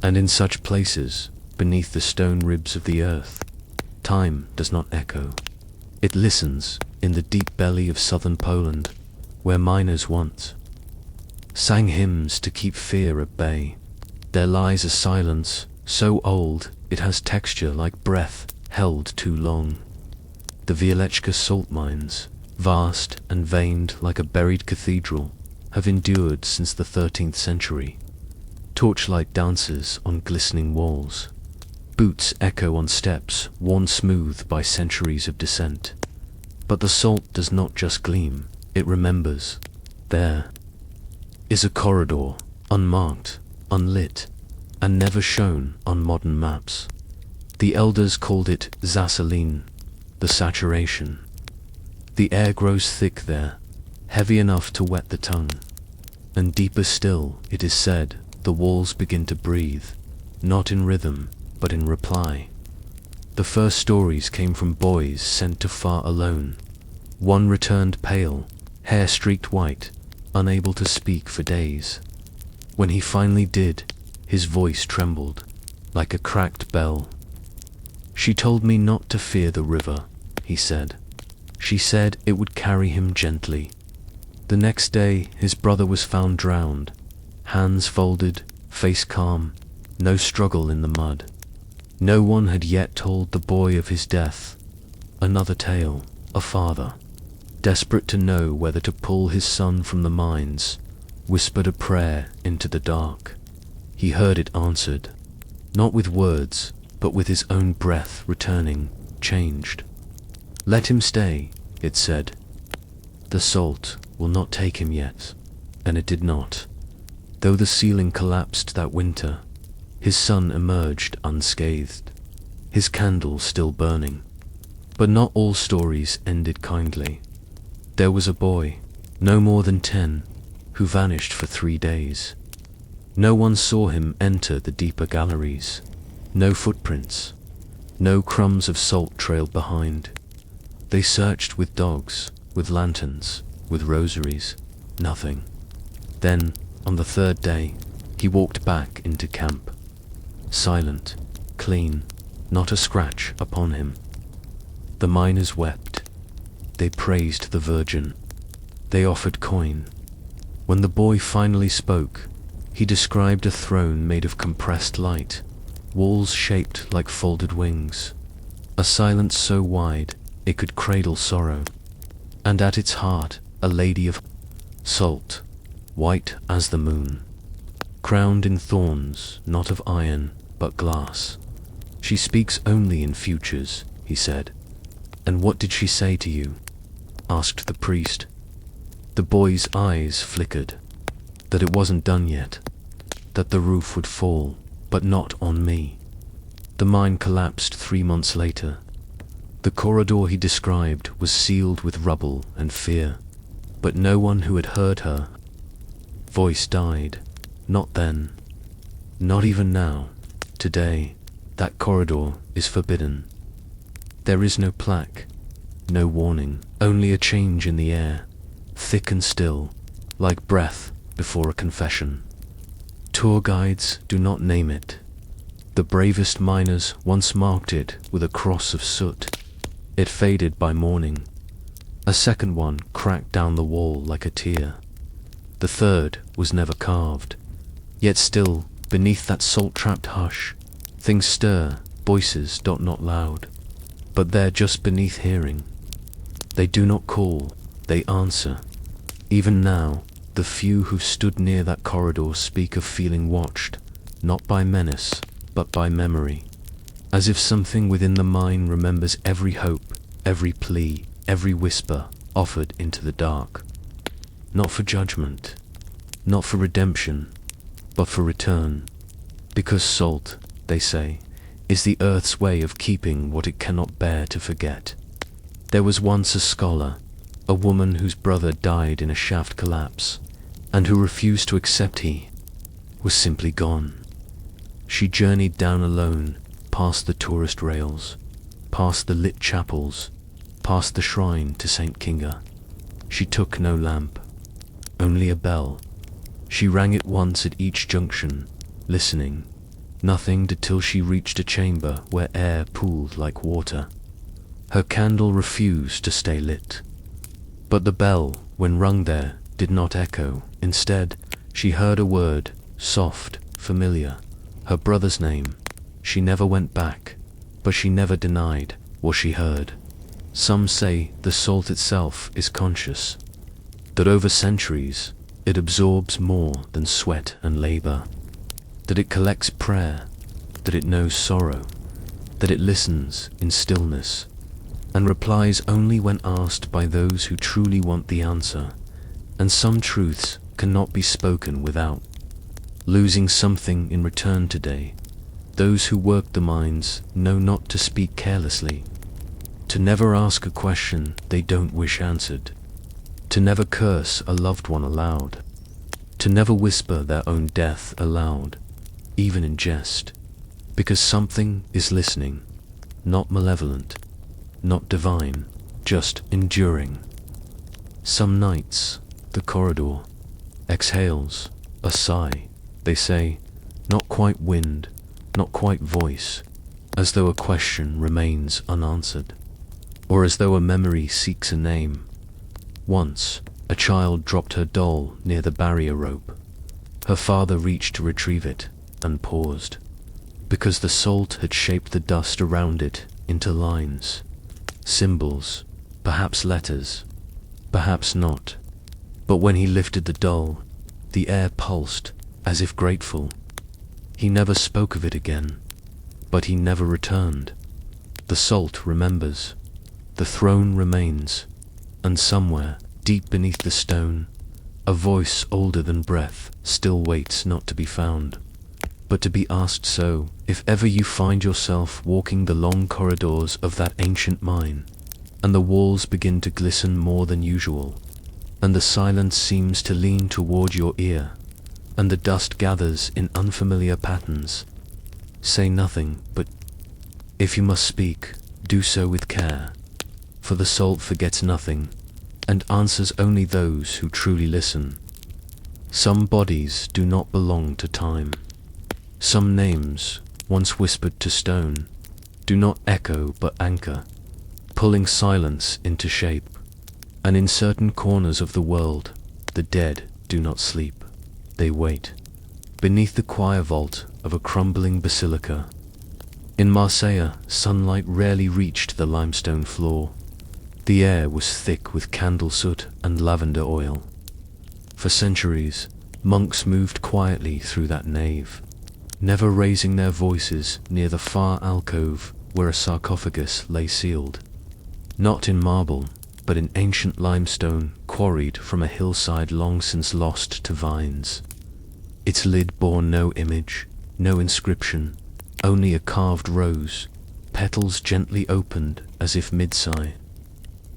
and in such places, beneath the stone ribs of the earth, time does not echo. It listens in the deep belly of southern Poland, where miners once sang hymns to keep fear at bay. There lies a silence so old it has texture like breath held too long. The Wieleczka salt mines, vast and veined like a buried cathedral, have endured since the 13th century. Torchlight dances on glistening walls. Boots echo on steps worn smooth by centuries of descent. But the salt does not just gleam, it remembers. There is a corridor, unmarked, unlit, and never shown on modern maps. The elders called it Zasolin, the saturation. The air grows thick there, heavy enough to wet the tongue. And deeper still, it is said, the walls begin to breathe, not in rhythm, but in reply. The first stories came from boys sent too far alone. One returned pale, hair streaked white, unable to speak for days. When he finally did, his voice trembled, like a cracked bell. "She told me not to fear the river," he said. "She said it would carry him gently." The next day, his brother was found drowned, hands folded, face calm, no struggle in the mud. No one had yet told the boy of his death. Another tale, a father, desperate to know whether to pull his son from the mines, whispered a prayer into the dark. He heard it answered, not with words, but with his own breath returning, changed. "Let him stay," it said. "The salt will not take him yet." And it did not. Though the ceiling collapsed that winter, his son emerged unscathed, his candle still burning. But not all stories ended kindly. There was a boy, no more than 10, who vanished for 3 days. No one saw him enter the deeper galleries. No footprints, no crumbs of salt trailed behind. They searched with dogs, with lanterns, with rosaries. Nothing. Then, on the 3rd day, he walked back into camp. Silent, clean, not a scratch upon him. The miners wept. They praised the Virgin. They offered coin. When the boy finally spoke, he described a throne made of compressed light, walls shaped like folded wings, a silence so wide it could cradle sorrow, and at its heart a lady of salt, white as the moon, crowned in thorns, not of iron, but glass. "She speaks only in futures," he said. "And what did she say to you?" asked the priest. The boy's eyes flickered. That it wasn't done yet. That the roof would fall, but not on me. The mine collapsed 3 months later. The corridor he described was sealed with rubble and fear, but no one who had heard her voice died. Not then. Not even now. Today, that corridor is forbidden. There is no plaque, no warning, only a change in the air, thick and still, like breath before a confession. Tour guides do not name it. The bravest miners once marked it with a cross of soot. It faded by morning. A second one cracked down the wall like a tear. The third was never carved. Yet still, beneath that salt-trapped hush, things stir, voices dot not loud. But they're just beneath hearing. They do not call, they answer. Even now, the few who stood near that corridor speak of feeling watched, not by menace, but by memory. As if something within the mine remembers every hope, every plea, every whisper offered into the dark. Not for judgment, not for redemption, but for return. Because salt, they say, is the earth's way of keeping what it cannot bear to forget. There was once a scholar, a woman whose brother died in a shaft collapse, and who refused to accept he was simply gone. She journeyed down alone, past the tourist rails, past the lit chapels, past the shrine to St. Kinga. She took no lamp, only a bell. She rang it once at each junction, listening. Nothing till she reached a chamber where air pooled like water. Her candle refused to stay lit. But the bell, when rung there, did not echo. Instead, she heard a word, soft, familiar, her brother's name. She never went back, but she never denied what she heard. Some say the salt itself is conscious, that over centuries it absorbs more than sweat and labor, that it collects prayer, that it knows sorrow, that it listens in stillness, and replies only when asked by those who truly want the answer. And some truths cannot be spoken without losing something in return today. Those who work the mines know not to speak carelessly, to never ask a question they don't wish answered, to never curse a loved one aloud, to never whisper their own death aloud, even in jest, because something is listening, not malevolent, not divine, just enduring. Some nights, the corridor exhales a sigh, they say, not quite wind, not quite voice, as though a question remains unanswered, or as though a memory seeks a name. Once, a child dropped her doll near the barrier rope. Her father reached to retrieve it and paused, because the salt had shaped the dust around it into lines, symbols, perhaps letters, perhaps not. But when he lifted the doll, the air pulsed as if grateful. He never spoke of it again, but he never returned. The salt remembers, the throne remains, and somewhere, deep beneath the stone, a voice older than breath still waits not to be found, but to be asked. So, if ever you find yourself walking the long corridors of that ancient mine, and the walls begin to glisten more than usual, and the silence seems to lean toward your ear, and the dust gathers in unfamiliar patterns, say nothing, but if you must speak, do so with care, for the salt forgets nothing, and answers only those who truly listen. Some bodies do not belong to time. Some names, once whispered to stone, do not echo but anchor, pulling silence into shape. And in certain corners of the world, the dead do not sleep. They wait, beneath the choir vault of a crumbling basilica. In Marseille, sunlight rarely reached the limestone floor. The air was thick with candle soot and lavender oil. For centuries, monks moved quietly through that nave, never raising their voices near the far alcove where a sarcophagus lay sealed, not in marble, but in ancient limestone quarried from a hillside long since lost to vines. Its lid bore no image, no inscription, only a carved rose, petals gently opened as if mid-sigh.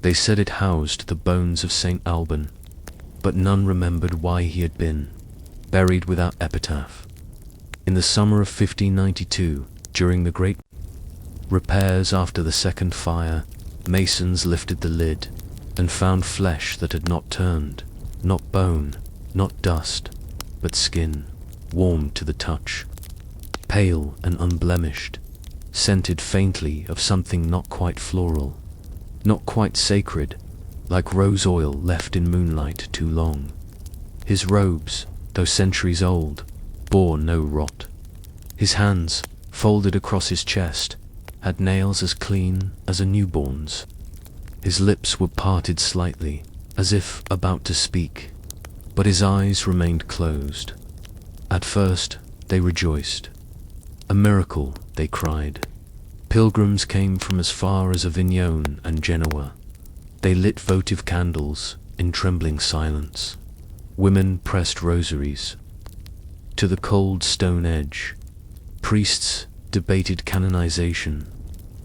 They said it housed the bones of Saint Alban, but none remembered why he had been buried without epitaph. In the summer of 1592, during the great repairs after the second fire, masons lifted the lid and found flesh that had not turned, not bone, not dust, but skin, warm to the touch, pale and unblemished, scented faintly of something not quite floral, not quite sacred, like rose oil left in moonlight too long. His robes, though centuries old, bore no rot. His hands, folded across his chest, had nails as clean as a newborn's. His lips were parted slightly, as if about to speak, but his eyes remained closed. At first, they rejoiced. A miracle, they cried. Pilgrims came from as far as Avignon and Genoa. They lit votive candles in trembling silence. Women pressed rosaries to the cold stone edge. Priests debated canonization.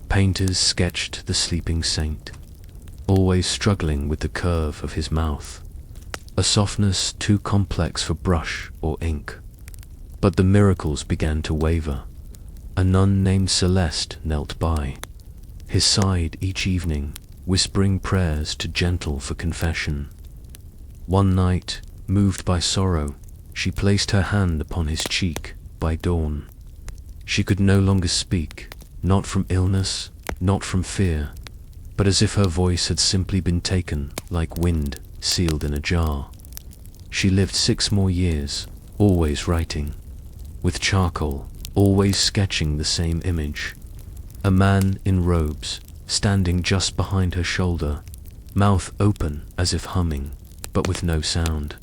Painters sketched the sleeping saint, always struggling with the curve of his mouth, a softness too complex for brush or ink. But the miracles began to waver. A nun named Celeste knelt by his side each evening, whispering prayers too gentle for confession. One night, moved by sorrow, she placed her hand upon his cheek. By dawn, she could no longer speak, not from illness, not from fear, but as if her voice had simply been taken, like wind sealed in a jar. She lived 6 more years, always writing, with charcoal, always sketching the same image. A man in robes, standing just behind her shoulder, mouth open as if humming, but with no sound.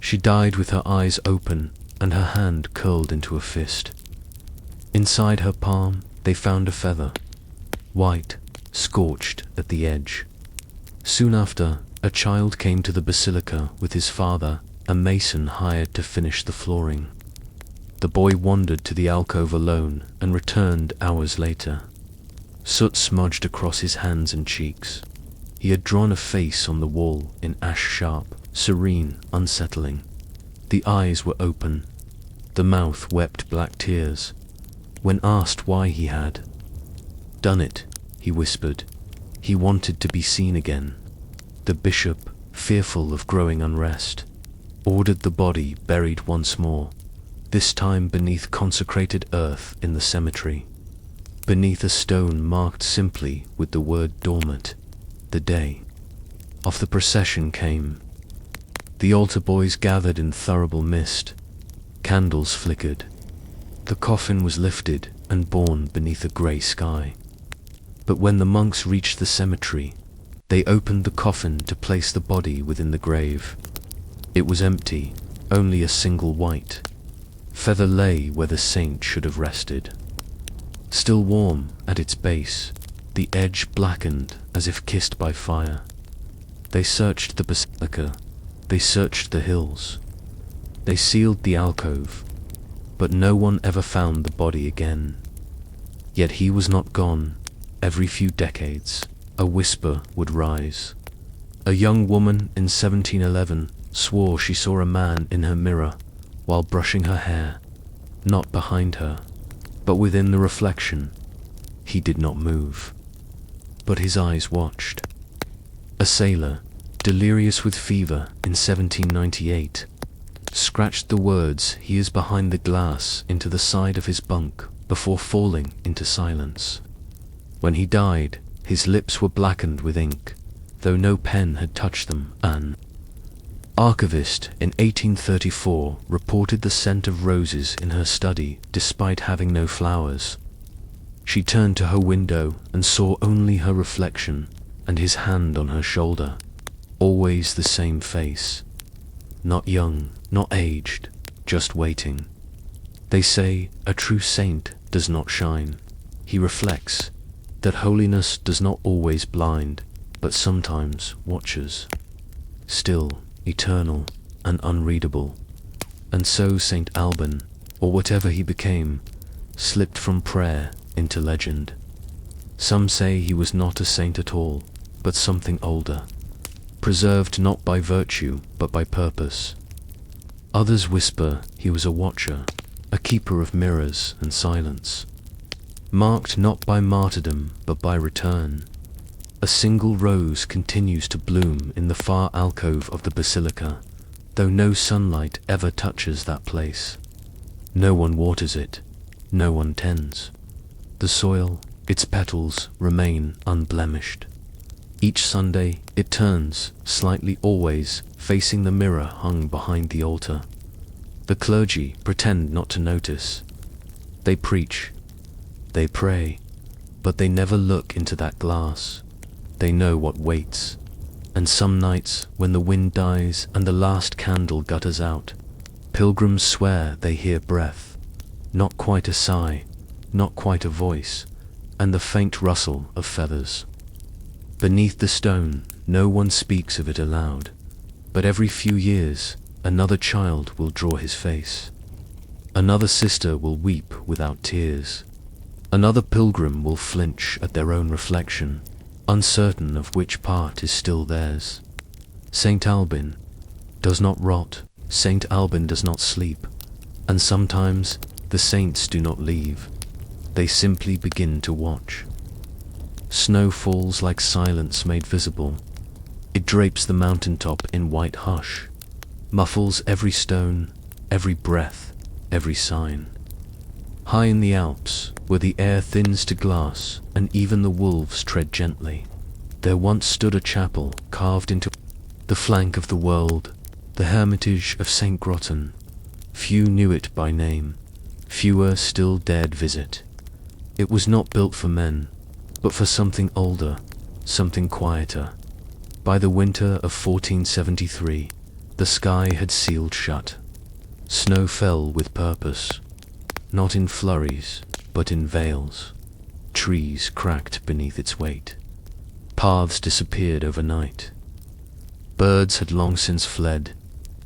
She died with her eyes open and her hand curled into a fist. Inside her palm, they found a feather, white, scorched at the edge. Soon after, a child came to the basilica with his father, a mason hired to finish the flooring. The boy wandered to the alcove alone and returned hours later. Soot smudged across his hands and cheeks. He had drawn a face on the wall in ash-sharp, serene, unsettling. The eyes were open. The mouth wept black tears. When asked why he had done it, he whispered, he wanted to be seen again. The bishop, fearful of growing unrest, ordered the body buried once more, this time beneath consecrated earth in the cemetery. Beneath a stone marked simply with the word dormant, the day of the procession came. The altar boys gathered in thurible mist. Candles flickered. The coffin was lifted and borne beneath a grey sky. But when the monks reached the cemetery, they opened the coffin to place the body within the grave. It was empty, only a single white feather lay where the saint should have rested. Still warm at its base, the edge blackened as if kissed by fire. They searched the basilica, they searched the hills, they sealed the alcove, but no one ever found the body again. Yet he was not gone. Every few decades, a whisper would rise. A young woman in 1711 swore she saw a man in her mirror while brushing her hair, not behind her, but within the reflection. He did not move, but his eyes watched. A sailor, delirious with fever in 1798, scratched the words "He is behind the glass" into the side of his bunk before falling into silence. When he died, his lips were blackened with ink, though no pen had touched them. An archivist in 1834 reported the scent of roses in her study despite having no flowers. She turned to her window and saw only her reflection and his hand on her shoulder. Always the same face. Not young, not aged, just waiting. They say a true saint does not shine. He reflects, that holiness does not always blind, but sometimes watches. Still, eternal, and unreadable. And so Saint Alban, or whatever he became, slipped from prayer into legend. Some say he was not a saint at all, but something older, preserved not by virtue, but by purpose. Others whisper he was a watcher, a keeper of mirrors and silence, marked not by martyrdom, but by return. A single rose continues to bloom in the far alcove of the basilica, though no sunlight ever touches that place. No one waters it, no one tends. The soil, its petals, remain unblemished. Each Sunday it turns, slightly always, facing the mirror hung behind the altar. The clergy pretend not to notice. They preach, they pray, but they never look into that glass. They know what waits. And some nights, when the wind dies and the last candle gutters out, pilgrims swear they hear breath, not quite a sigh, not quite a voice, and the faint rustle of feathers. Beneath the stone, no one speaks of it aloud, but every few years, another child will draw his face. Another sister will weep without tears. Another pilgrim will flinch at their own reflection, uncertain of which part is still theirs. Saint Alban does not rot, Saint Alban does not sleep, and sometimes the saints do not leave. They simply begin to watch. Snow falls like silence made visible. It drapes the mountaintop in white hush, muffles every stone, every breath, every sign. High in the Alps, where the air thins to glass and even the wolves tread gently, there once stood a chapel carved into the flank of the world, the Hermitage of St. Groton. Few knew it by name, fewer still dared visit. It was not built for men, but for something older, something quieter. By the winter of 1473, the sky had sealed shut. Snow fell with purpose, not in flurries, but in veils. Trees cracked beneath its weight. Paths disappeared overnight. Birds had long since fled,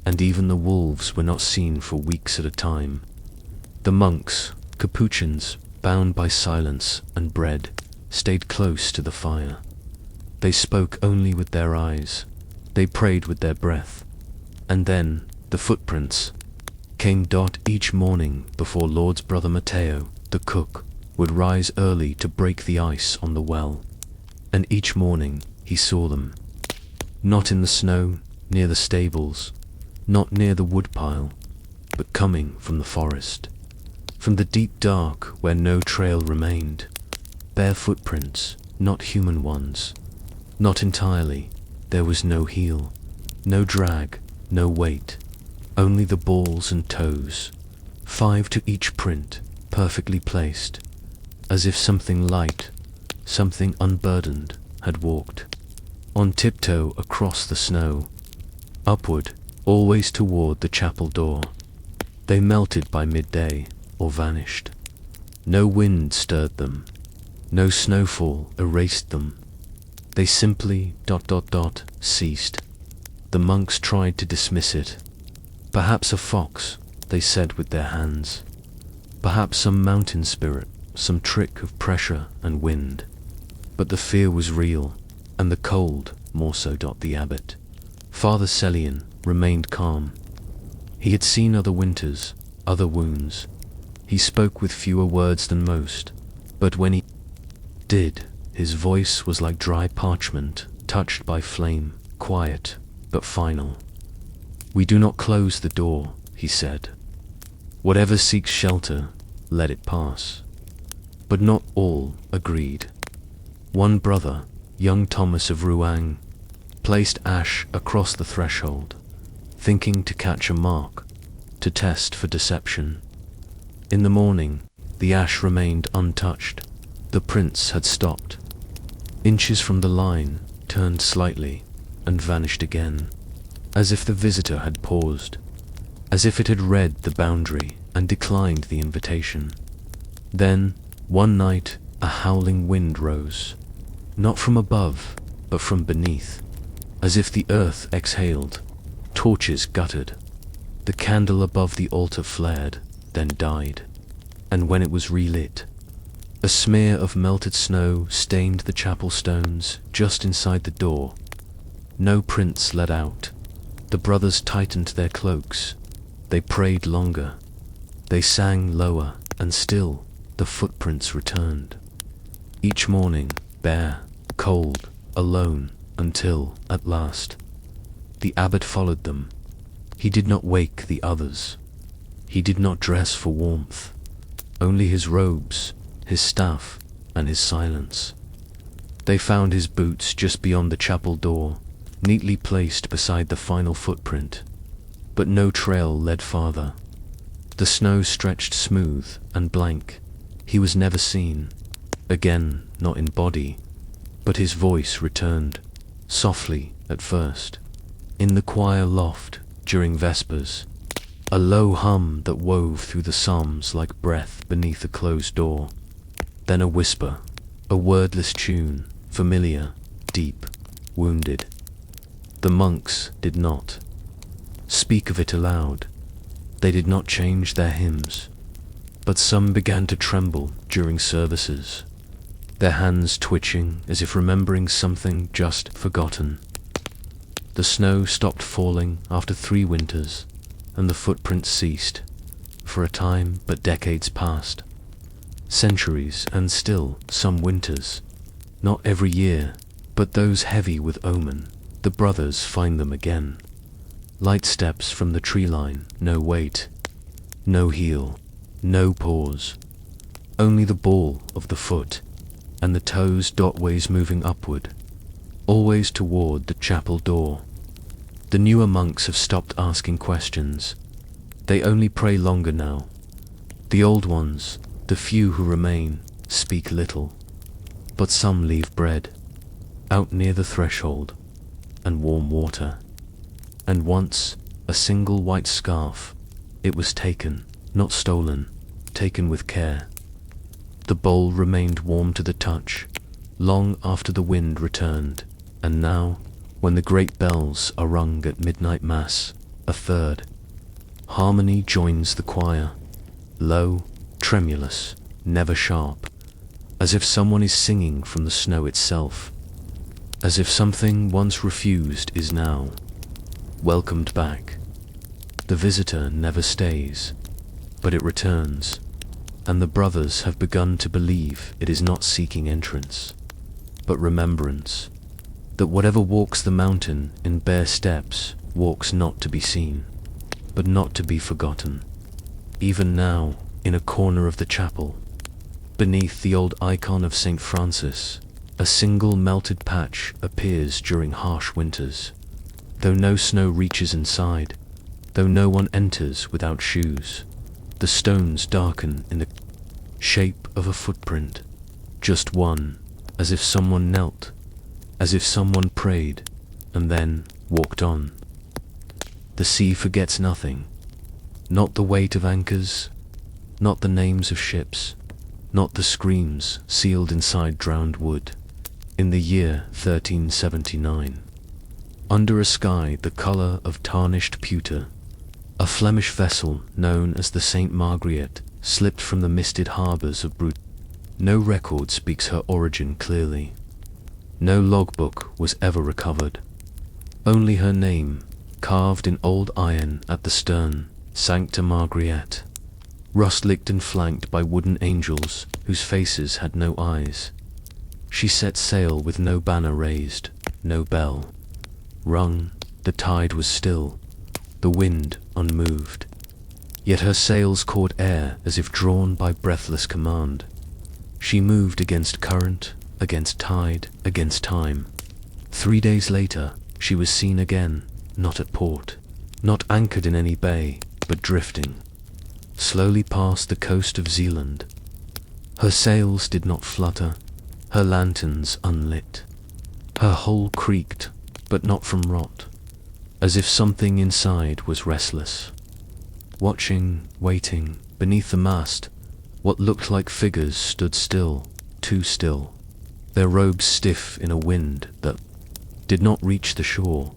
and even the wolves were not seen for weeks at a time. The monks, Capuchins, bound by silence and bread, stayed close to the fire. They spoke only with their eyes. They prayed with their breath. And then, the footprints came. Each morning before Lord's brother Matteo, the cook, would rise early to break the ice on the well. And each morning he saw them. Not in the snow, near the stables, not near the woodpile, but coming from the forest. From the deep dark where no trail remained. Bare footprints, not human ones. Not entirely. There was no heel, no drag, no weight. Only the balls and toes. 5 to each print, perfectly placed. As if something light, something unburdened, had walked. On tiptoe across the snow. Upward, always toward the chapel door. They melted by midday, or vanished. No wind stirred them. No snowfall erased them. They simply ... ceased. The monks tried to dismiss it. Perhaps a fox, they said with their hands. Perhaps some mountain spirit, some trick of pressure and wind. But the fear was real, and the cold more so. The abbot, Father Celian, remained calm. He had seen other winters, other wounds. He spoke with fewer words than most, but when he did, his voice was like dry parchment, touched by flame, quiet, but final. "We do not close the door," he said. "Whatever seeks shelter, let it pass." But not all agreed. One brother, young Thomas of Rouen, placed ash across the threshold, thinking to catch a mark, to test for deception. In the morning, the ash remained untouched. The prints had stopped. Inches from the line, turned slightly, and vanished again, as if the visitor had paused, as if it had read the boundary and declined the invitation. Then, one night, a howling wind rose, not from above, but from beneath, as if the earth exhaled. Torches guttered. The candle above the altar flared, then died, and when it was relit, a smear of melted snow stained the chapel stones just inside the door. No prints led out. The brothers tightened their cloaks. They prayed longer. They sang lower, and still the footprints returned. Each morning, bare, cold, alone, until, at last, the abbot followed them. He did not wake the others. He did not dress for warmth. Only his robes, his staff, and his silence. They found his boots just beyond the chapel door, neatly placed beside the final footprint. But no trail led farther. The snow stretched smooth and blank. He was never seen. Again, not in body, but his voice returned, softly at first, in the choir loft during Vespers, a low hum that wove through the psalms like breath beneath a closed door. Then a whisper, a wordless tune, familiar, deep, wounded. The monks did not speak of it aloud. They did not change their hymns, but some began to tremble during services, their hands twitching as if remembering something just forgotten. The snow stopped falling after 3 winters, and the footprints ceased, for a time, but decades passed. Centuries, and still some winters. Not every year, but those heavy with omen. The brothers find them again. Light steps from the tree line, no weight, no heel, no pause. Only the ball of the foot, and the toes dotways moving upward, always toward the chapel door. The newer monks have stopped asking questions. They only pray longer now. The old ones, the few who remain, speak little, but some leave bread, out near the threshold, and warm water. And once, a single white scarf. It was taken, not stolen, taken with care. The bowl remained warm to the touch, long after the wind returned, and now, when the great bells are rung at midnight mass, a third harmony joins the choir, low, tremulous, never sharp, as if someone is singing from the snow itself, as if something once refused is now welcomed back. The visitor never stays, but it returns, and the brothers have begun to believe it is not seeking entrance, but remembrance, that whatever walks the mountain in bare steps walks not to be seen. but not to be forgotten. Even now, in a corner of the chapel, beneath the old icon of St. Francis, a single melted patch appears during harsh winters. Though no snow reaches inside, though no one enters without shoes, the stones darken in the shape of a footprint, just one, as if someone knelt, as if someone prayed, and then walked on. The sea forgets nothing, not the weight of anchors, not the names of ships, not the screams sealed inside drowned wood. In the year 1379, under a sky the colour of tarnished pewter, a Flemish vessel known as the Saint Margriet slipped from the misted harbours of Brut. No record speaks her origin clearly. No logbook was ever recovered. Only her name, carved in old iron at the stern, Sancta Margriet, rust-licked and flanked by wooden angels whose faces had no eyes. She set sail with no banner raised, no bell rung. The tide was still, the wind unmoved. Yet her sails caught air as if drawn by breathless command. She moved against current, against tide, against time. 3 days later, she was seen again, not at port, not anchored in any bay, but drifting slowly past the coast of Zealand. Her sails did not flutter, her lanterns unlit. Her hull creaked, but not from rot, as if something inside was restless. Watching, waiting, beneath the mast, what looked like figures stood still, too still, their robes stiff in a wind that did not reach the shore.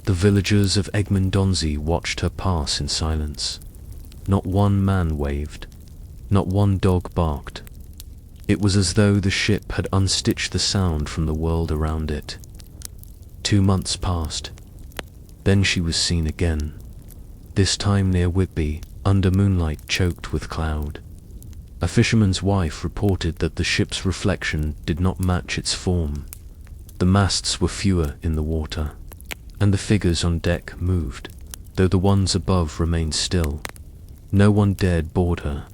The villagers of Egmondonzy watched her pass in silence. Not one man waved, not one dog barked. It was as though the ship had unstitched the sound from the world around it. 2 months passed. Then she was seen again, this time near Whitby, under moonlight choked with cloud. A fisherman's wife reported that the ship's reflection did not match its form. The masts were fewer in the water, and the figures on deck moved, though the ones above remained still. No one dared board her,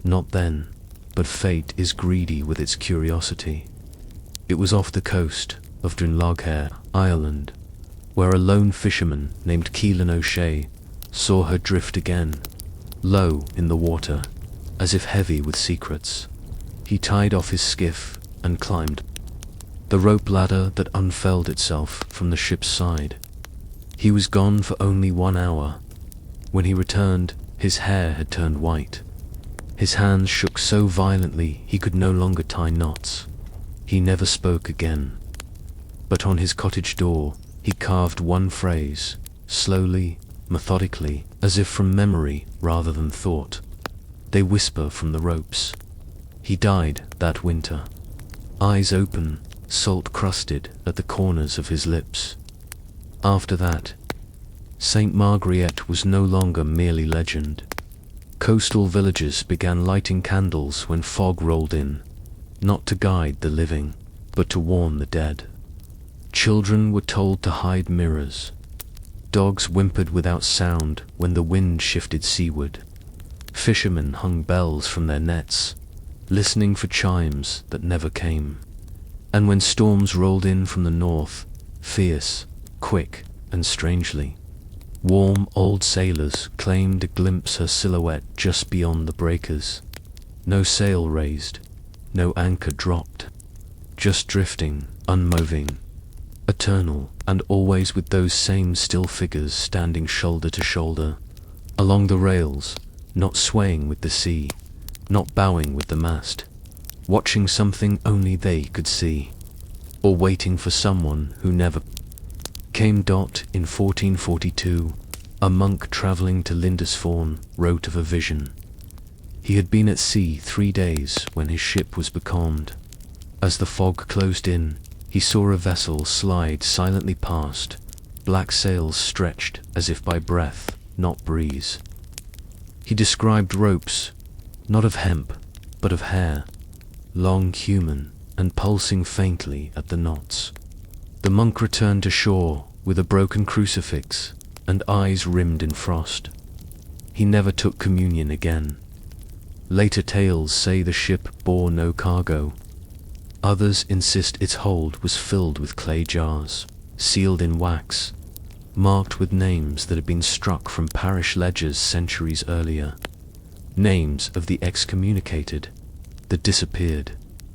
not then, but fate is greedy with its curiosity. It was off the coast of Dunloghair, Ireland, where a lone fisherman named Keelan O'Shea saw her drift again, low in the water, as if heavy with secrets. He tied off his skiff and climbed the rope ladder that unfurled itself from the ship's side. He was gone for only 1 hour. When he returned, his hair had turned white. His hands shook so violently he could no longer tie knots. He never spoke again. But on his cottage door, he carved one phrase, slowly, methodically, as if from memory rather than thought. They whisper from the ropes. He died that winter, eyes open, salt crusted at the corners of his lips. After that, Saint Margriet was no longer merely legend. Coastal villages began lighting candles when fog rolled in, not to guide the living, but to warn the dead. Children were told to hide mirrors. Dogs whimpered without sound when the wind shifted seaward. Fishermen hung bells from their nets, listening for chimes that never came. And when storms rolled in from the north, fierce, quick, and strangely, warm old sailors claimed to glimpse her silhouette just beyond the breakers. No sail raised, no anchor dropped, just drifting, unmoving, eternal, and always with those same still figures standing shoulder to shoulder, along the rails, not swaying with the sea, not bowing with the mast, watching something only they could see, or waiting for someone who never came. In 1442, a monk travelling to Lindisfarne wrote of a vision. He had been at sea 3 days when his ship was becalmed. As the fog closed in, he saw a vessel slide silently past, black sails stretched as if by breath, not breeze. He described ropes, not of hemp, but of hair, long, human, and pulsing faintly at the knots. The monk returned to shore with a broken crucifix and eyes rimmed in frost. He never took communion again. Later tales say the ship bore no cargo. Others insist its hold was filled with clay jars, sealed in wax, marked with names that had been struck from parish ledgers centuries earlier. Names of the excommunicated, the disappeared,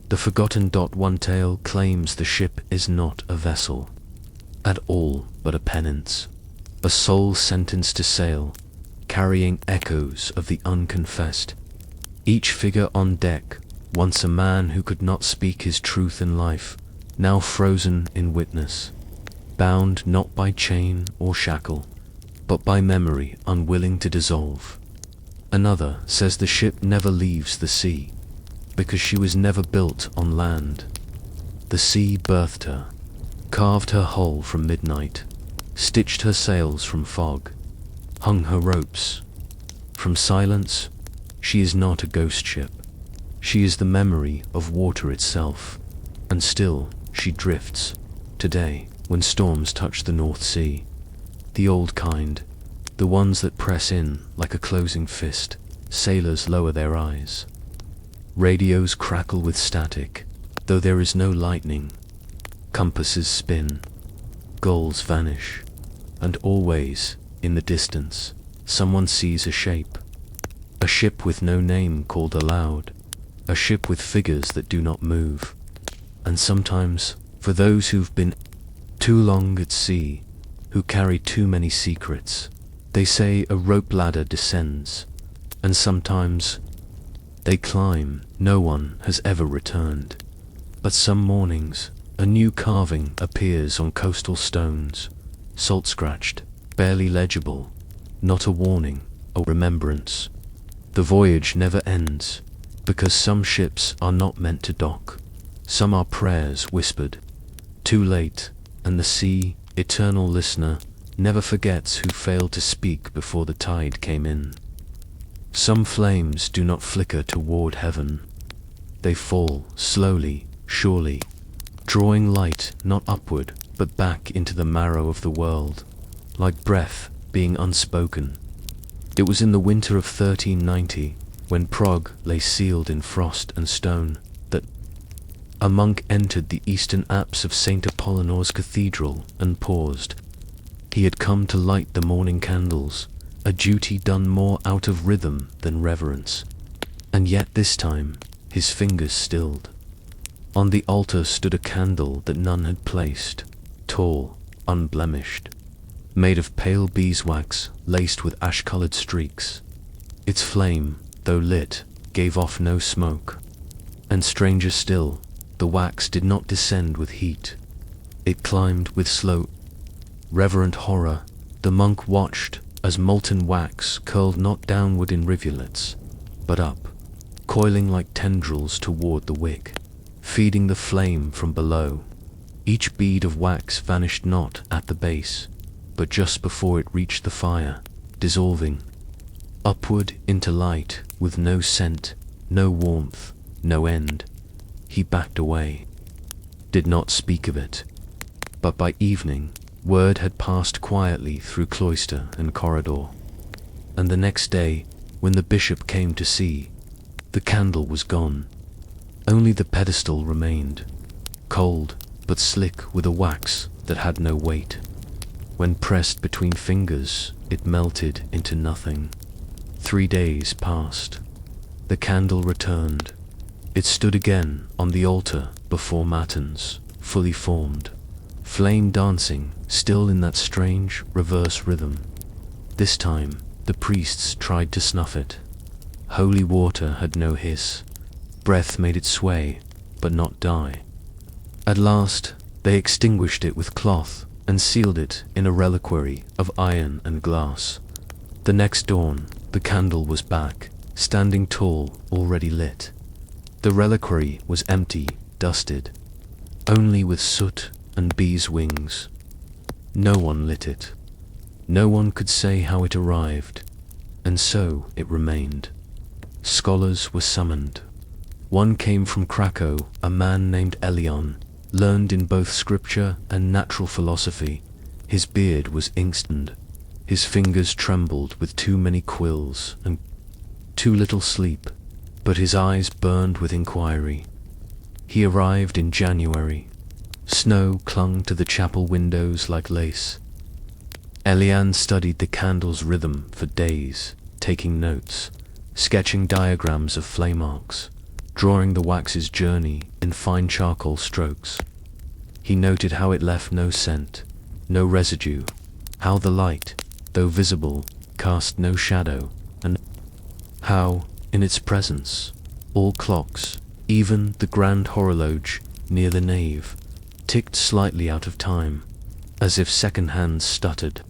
the forgotten. One tale claims the ship is not a vessel at all, but a penance, a soul sentenced to sail, carrying echoes of the unconfessed. Each figure on deck, once a man who could not speak his truth in life, now frozen in witness, bound not by chain or shackle, but by memory unwilling to dissolve. Another says the ship never leaves the sea, because she was never built on land. The sea birthed her, carved her hull from midnight, stitched her sails from fog, hung her ropes. From silence, she is not a ghost ship. She is the memory of water itself, and still she drifts, today, when storms touch the North Sea. The old kind, the ones that press in like a closing fist. Sailors lower their eyes. Radios crackle with static, though there is no lightning. Compasses spin, gulls vanish, and always, in the distance, someone sees a shape. A ship with no name called aloud, a ship with figures that do not move. And sometimes, for those who've been too long at sea, who carry too many secrets, they say a rope ladder descends, and sometimes they climb. No one has ever returned. But some mornings, a new carving appears on coastal stones, salt-scratched, barely legible, not a warning, a remembrance. The voyage never ends, because some ships are not meant to dock. Some are prayers whispered, too late, and the sea, eternal listener, never forgets who failed to speak before the tide came in. Some flames do not flicker toward heaven. They fall slowly, surely, drawing light not upward, but back into the marrow of the world, like breath being unspoken. It was in the winter of 1390, when Prague lay sealed in frost and stone, that a monk entered the eastern apse of St. Apollinare's Cathedral and paused. He had come to light the morning candles, a duty done more out of rhythm than reverence. And yet this time, his fingers stilled. On the altar stood a candle that none had placed, tall, unblemished, made of pale beeswax laced with ash-colored streaks. Its flame, though lit, gave off no smoke. And stranger still, the wax did not descend with heat. It climbed with slow, reverent horror. The monk watched as molten wax curled not downward in rivulets, but up, coiling like tendrils toward the wick, feeding the flame from below. Each bead of wax vanished not at the base, but just before it reached the fire, dissolving upward into light with no scent, no warmth, no end. He backed away, did not speak of it. But by evening, word had passed quietly through cloister and corridor, and the next day, when the bishop came to see, the candle was gone. Only the pedestal remained, cold but slick with a wax that had no weight. When pressed between fingers, it melted into nothing. 3 days passed. The candle returned. It stood again on the altar before matins, fully formed, flame dancing, still in that strange reverse rhythm. This time, the priests tried to snuff it. Holy water had no hiss. Breath made it sway, but not die. At last, they extinguished it with cloth and sealed it in a reliquary of iron and glass. The next dawn, the candle was back, standing tall, already lit. The reliquary was empty, dusted, only with soot and bees' wings. No one lit it. No one could say how it arrived, and so it remained. Scholars were summoned. One came from Krakow, a man named Elion, learned in both scripture and natural philosophy. His beard was ink-stained. His fingers trembled with too many quills and too little sleep, but his eyes burned with inquiry. He arrived in January. Snow clung to the chapel windows like lace. Eliane studied the candle's rhythm for days, taking notes, sketching diagrams of flame arcs, drawing the wax's journey in fine charcoal strokes. He noted how it left no scent, no residue, how the light, though visible, cast no shadow, and how, in its presence, all clocks, even the grand horologe near the nave, ticked slightly out of time, as if second hands stuttered,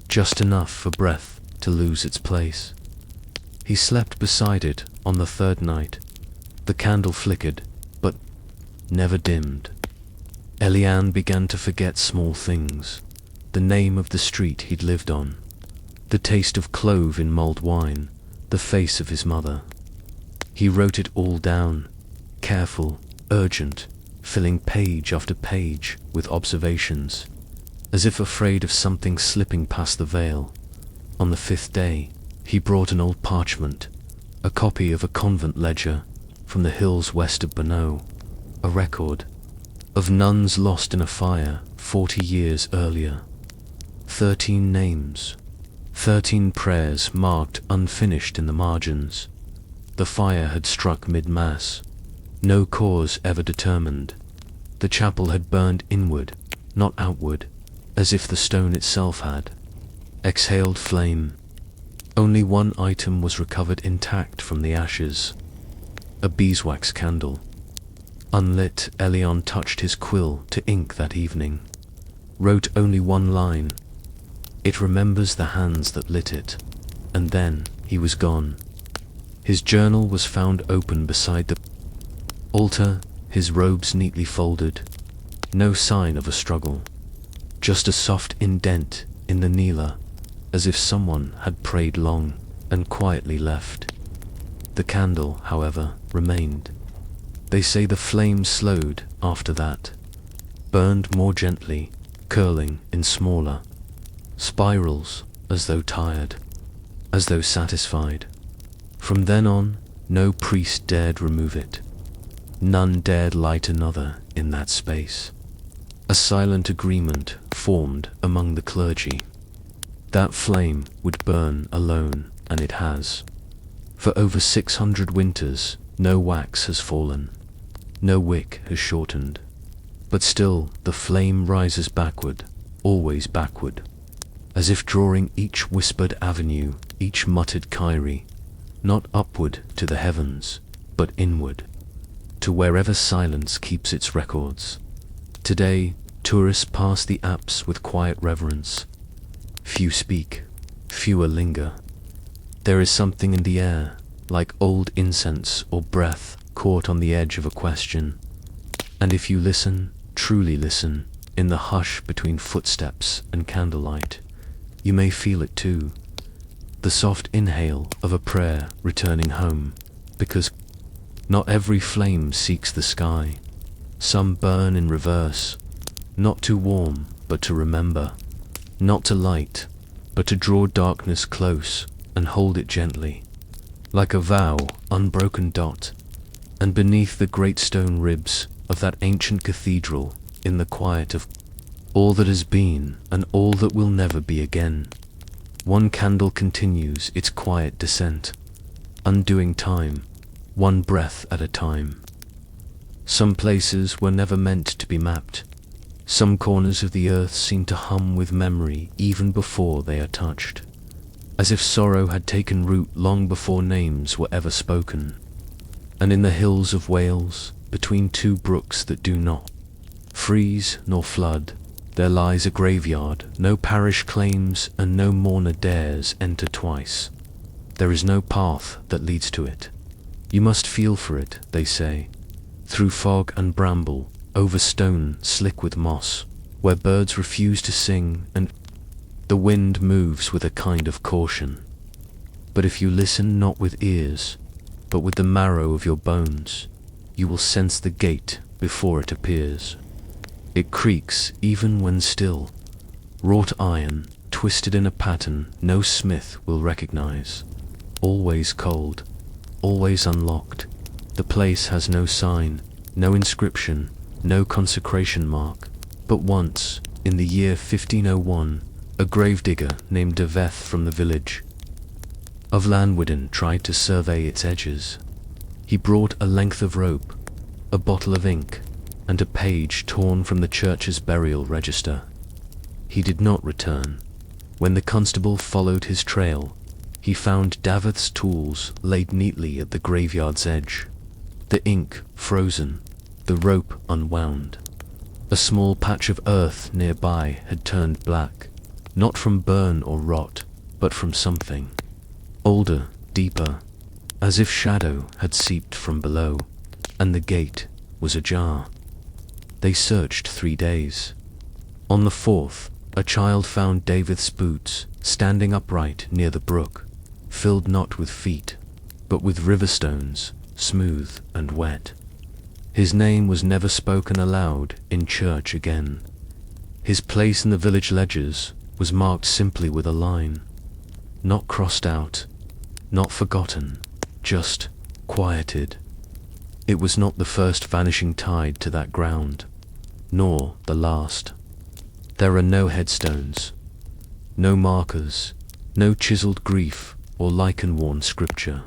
just enough for breath to lose its place. He slept beside it on the third night. The candle flickered, but never dimmed. Eliane began to forget small things, the name of the street he'd lived on, the taste of clove in mulled wine, the face of his mother. He wrote it all down, careful, urgent, filling page after page with observations, as if afraid of something slipping past the veil. On the fifth day, he brought an old parchment, a copy of a convent ledger from the hills west of Bonneau, a record of nuns lost in a fire 40 years earlier. 13 names, 13 prayers marked unfinished in the margins. The fire had struck mid-mass, no cause ever determined. The chapel had burned inward, not outward, as if the stone itself had exhaled flame. Only one item was recovered intact from the ashes, a beeswax candle. Unlit, Eliane touched his quill to ink that evening, wrote only one line. It remembers the hands that lit it, and then he was gone. His journal was found open beside the altar, his robes neatly folded. No sign of a struggle, just a soft indent in the kneeler, as if someone had prayed long and quietly left. The candle, however, remained. They say the flame slowed after that, burned more gently, curling in smaller spirals, as though tired, as though satisfied. From then on, no priest dared remove it. None dared light another in that space. A silent agreement formed among the clergy. That flame would burn alone, and it has. For over 600 winters, no wax has fallen, no wick has shortened. But still the flame rises backward, always backward, as if drawing each whispered avenue, each muttered Kyrie, not upward to the heavens, but inward, to wherever silence keeps its records. Today, tourists pass the apse with quiet reverence. Few speak, fewer linger. There is something in the air, like old incense or breath caught on the edge of a question. And if you listen, truly listen, in the hush between footsteps and candlelight, you may feel it too. The soft inhale of a prayer returning home, because not every flame seeks the sky. Some burn in reverse, not to warm, but to remember, not to light, but to draw darkness close and hold it gently, like a vow, unbroken dot. And beneath the great stone ribs of that ancient cathedral, in the quiet of all that has been and all that will never be again, one candle continues its quiet descent, undoing time, one breath at a time. Some places were never meant to be mapped. Some corners of the earth seem to hum with memory even before they are touched, as if sorrow had taken root long before names were ever spoken. And in the hills of Wales, between two brooks that do not freeze nor flood, there lies a graveyard no parish claims and no mourner dares enter twice. There is no path that leads to it. You must feel for it, they say, through fog and bramble, over stone slick with moss, where birds refuse to sing and the wind moves with a kind of caution. But if you listen not with ears, but with the marrow of your bones, you will sense the gate before it appears. It creaks even when still, wrought iron, twisted in a pattern no smith will recognize. Always cold, always unlocked. The place has no sign, no inscription, no consecration mark. But once, in the year 1501, a gravedigger named Daveth from the village of Llanwyddan tried to survey its edges. He brought a length of rope, a bottle of ink, and a page torn from the church's burial register. He did not return. When the constable followed his trail, he found Daveth's tools laid neatly at the graveyard's edge. The ink frozen, the rope unwound. A small patch of earth nearby had turned black, not from burn or rot, but from something older, deeper, as if shadow had seeped from below, and the gate was ajar. They searched 3 days. On the 4th, a child found Daveth's boots standing upright near the brook, filled not with feet, but with river stones, smooth and wet. His name was never spoken aloud in church again. His place in the village ledgers was marked simply with a line, not crossed out, not forgotten, just quieted. It was not the first vanishing tide to that ground, nor the last. There are no headstones, no markers, no chiseled grief or lichen-worn scripture,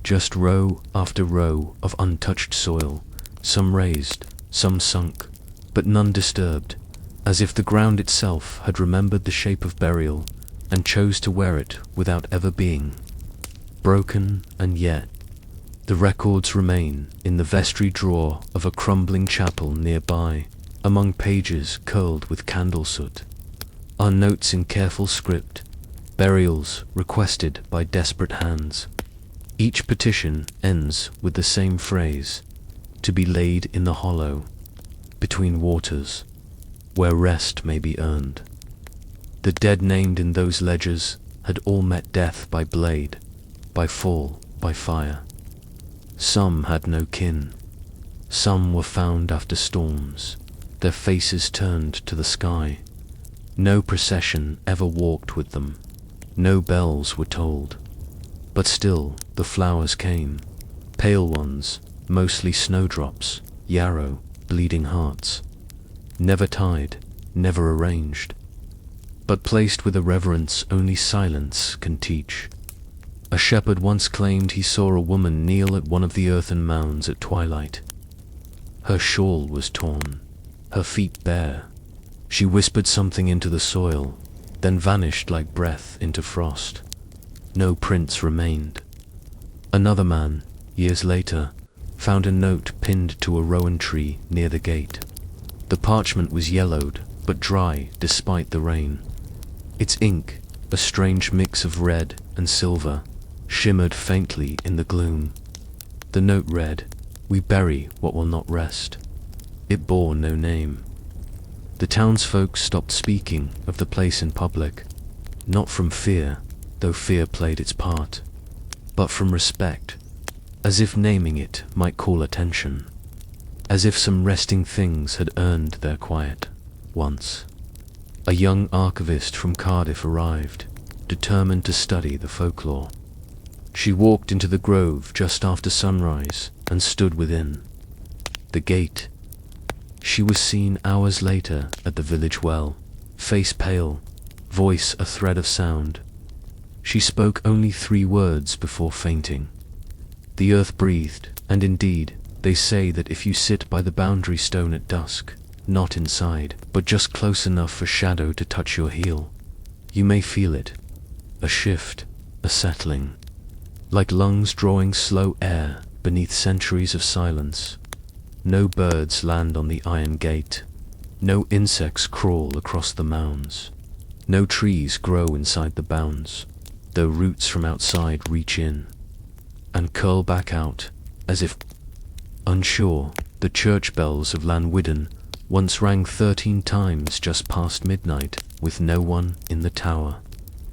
just row after row of untouched soil, some raised, some sunk, but none disturbed, as if the ground itself had remembered the shape of burial and chose to wear it without ever being broken. And yet the records remain in the vestry drawer of a crumbling chapel nearby, among pages curled with candle soot. Are notes in careful script, burials requested by desperate hands. Each petition ends with the same phrase, to be laid in the hollow, between waters, where rest may be earned. The dead named in those ledgers had all met death by blade, by fall, by fire. Some had no kin. Some were found after storms, their faces turned to the sky. No procession ever walked with them. No bells were tolled. But still the flowers came, pale ones, mostly snowdrops, yarrow, bleeding hearts. Never tied, never arranged, but placed with a reverence only silence can teach. A shepherd once claimed he saw a woman kneel at one of the earthen mounds at twilight. Her shawl was torn, her feet bare. She whispered something into the soil, then vanished like breath into frost. No prints remained. Another man, years later, found a note pinned to a rowan tree near the gate. The parchment was yellowed, but dry despite the rain. Its ink, a strange mix of red and silver, shimmered faintly in the gloom. The note read, "We bury what will not rest." It bore no name. The townsfolk stopped speaking of the place in public, not from fear, though fear played its part, but from respect, as if naming it might call attention, as if some resting things had earned their quiet. Once, a young archivist from Cardiff arrived, determined to study the folklore. She walked into the grove just after sunrise and stood within the gate. She was seen hours later at the village well, face pale, voice a thread of sound. She spoke only 3 words before fainting. The earth breathed, and indeed, they say that if you sit by the boundary stone at dusk, not inside, but just close enough for shadow to touch your heel, you may feel it, a shift, a settling, like lungs drawing slow air beneath centuries of silence. No birds land on the iron gate, no insects crawl across the mounds, no trees grow inside the bounds, though roots from outside reach in and curl back out, as if unsure. The church bells of Llanwyddan once rang 13 times just past midnight, with no one in the tower.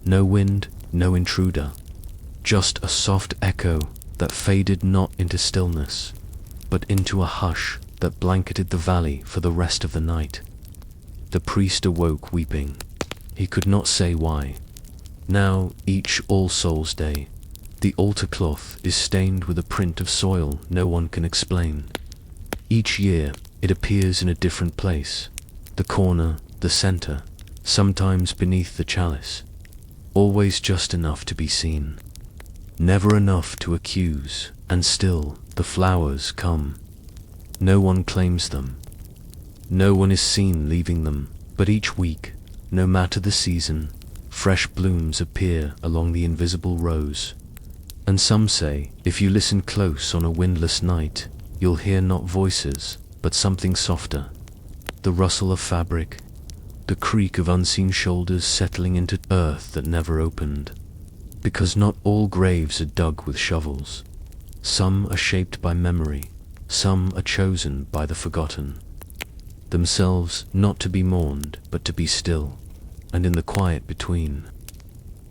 No wind, no intruder, just a soft echo that faded not into stillness, but into a hush that blanketed the valley for the rest of the night. The priest awoke weeping. he could not say why. Now, each All Souls' Day, the altar cloth is stained with a print of soil no one can explain. Each year, it appears in a different place, the corner, the center, sometimes beneath the chalice, always just enough to be seen, never enough to accuse, and still the flowers come. No one claims them. No one is seen leaving them, but each week, no matter the season, fresh blooms appear along the invisible rows. And some say, if you listen close on a windless night, you'll hear not voices, but something softer, the rustle of fabric, the creak of unseen shoulders settling into earth that never opened. Because not all graves are dug with shovels. Some are shaped by memory, some are chosen by the forgotten. Themselves not to be mourned, but to be still, and in the quiet between.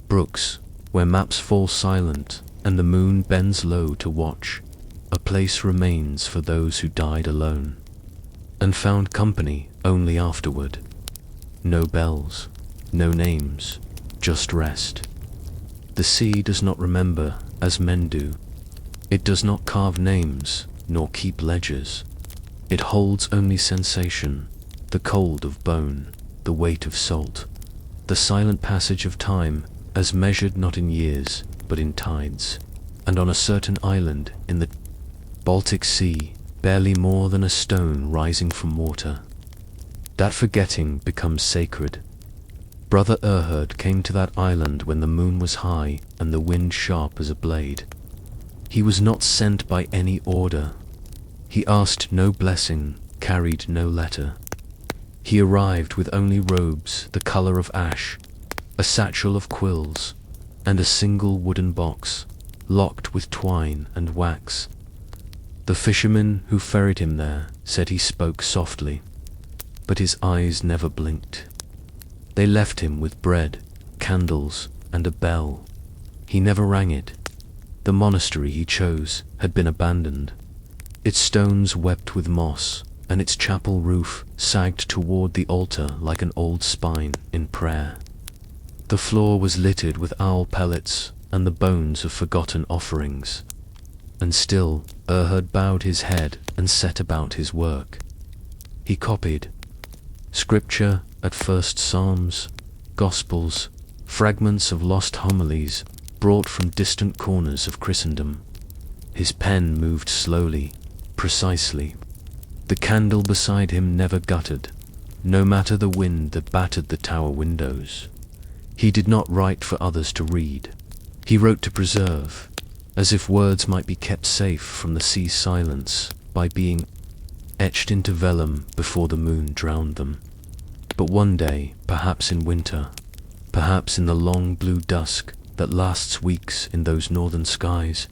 Brooks, where maps fall silent, and the moon bends low to watch, a place remains for those who died alone, and found company only afterward. No bells, no names, just rest. The sea does not remember as men do. It does not carve names, nor keep ledgers. It holds only sensation, the cold of bone, the weight of salt, the silent passage of time as measured not in years, but in tides. And on a certain island in the Baltic Sea, barely more than a stone rising from water, that forgetting becomes sacred. Brother Erhard came to that island when the moon was high and the wind sharp as a blade. He was not sent by any order. He asked no blessing, carried no letter. He arrived with only robes the color of ash, a satchel of quills, and a single wooden box, locked with twine and wax. The fishermen who ferried him there said he spoke softly, but his eyes never blinked. They left him with bread, candles, and a bell. He never rang it. The monastery he chose had been abandoned. Its stones wept with moss, and its chapel roof sagged toward the altar like an old spine in prayer. The floor was littered with owl pellets and the bones of forgotten offerings. And still Erhard bowed his head and set about his work. He copied scripture, at first psalms, gospels, fragments of lost homilies brought from distant corners of Christendom. His pen moved slowly, precisely. The candle beside him never guttered, no matter the wind that battered the tower windows. He did not write for others to read. He wrote to preserve, as if words might be kept safe from the sea's silence by being etched into vellum before the moon drowned them. But one day, perhaps in winter, perhaps in the long blue dusk that lasts weeks in those northern skies,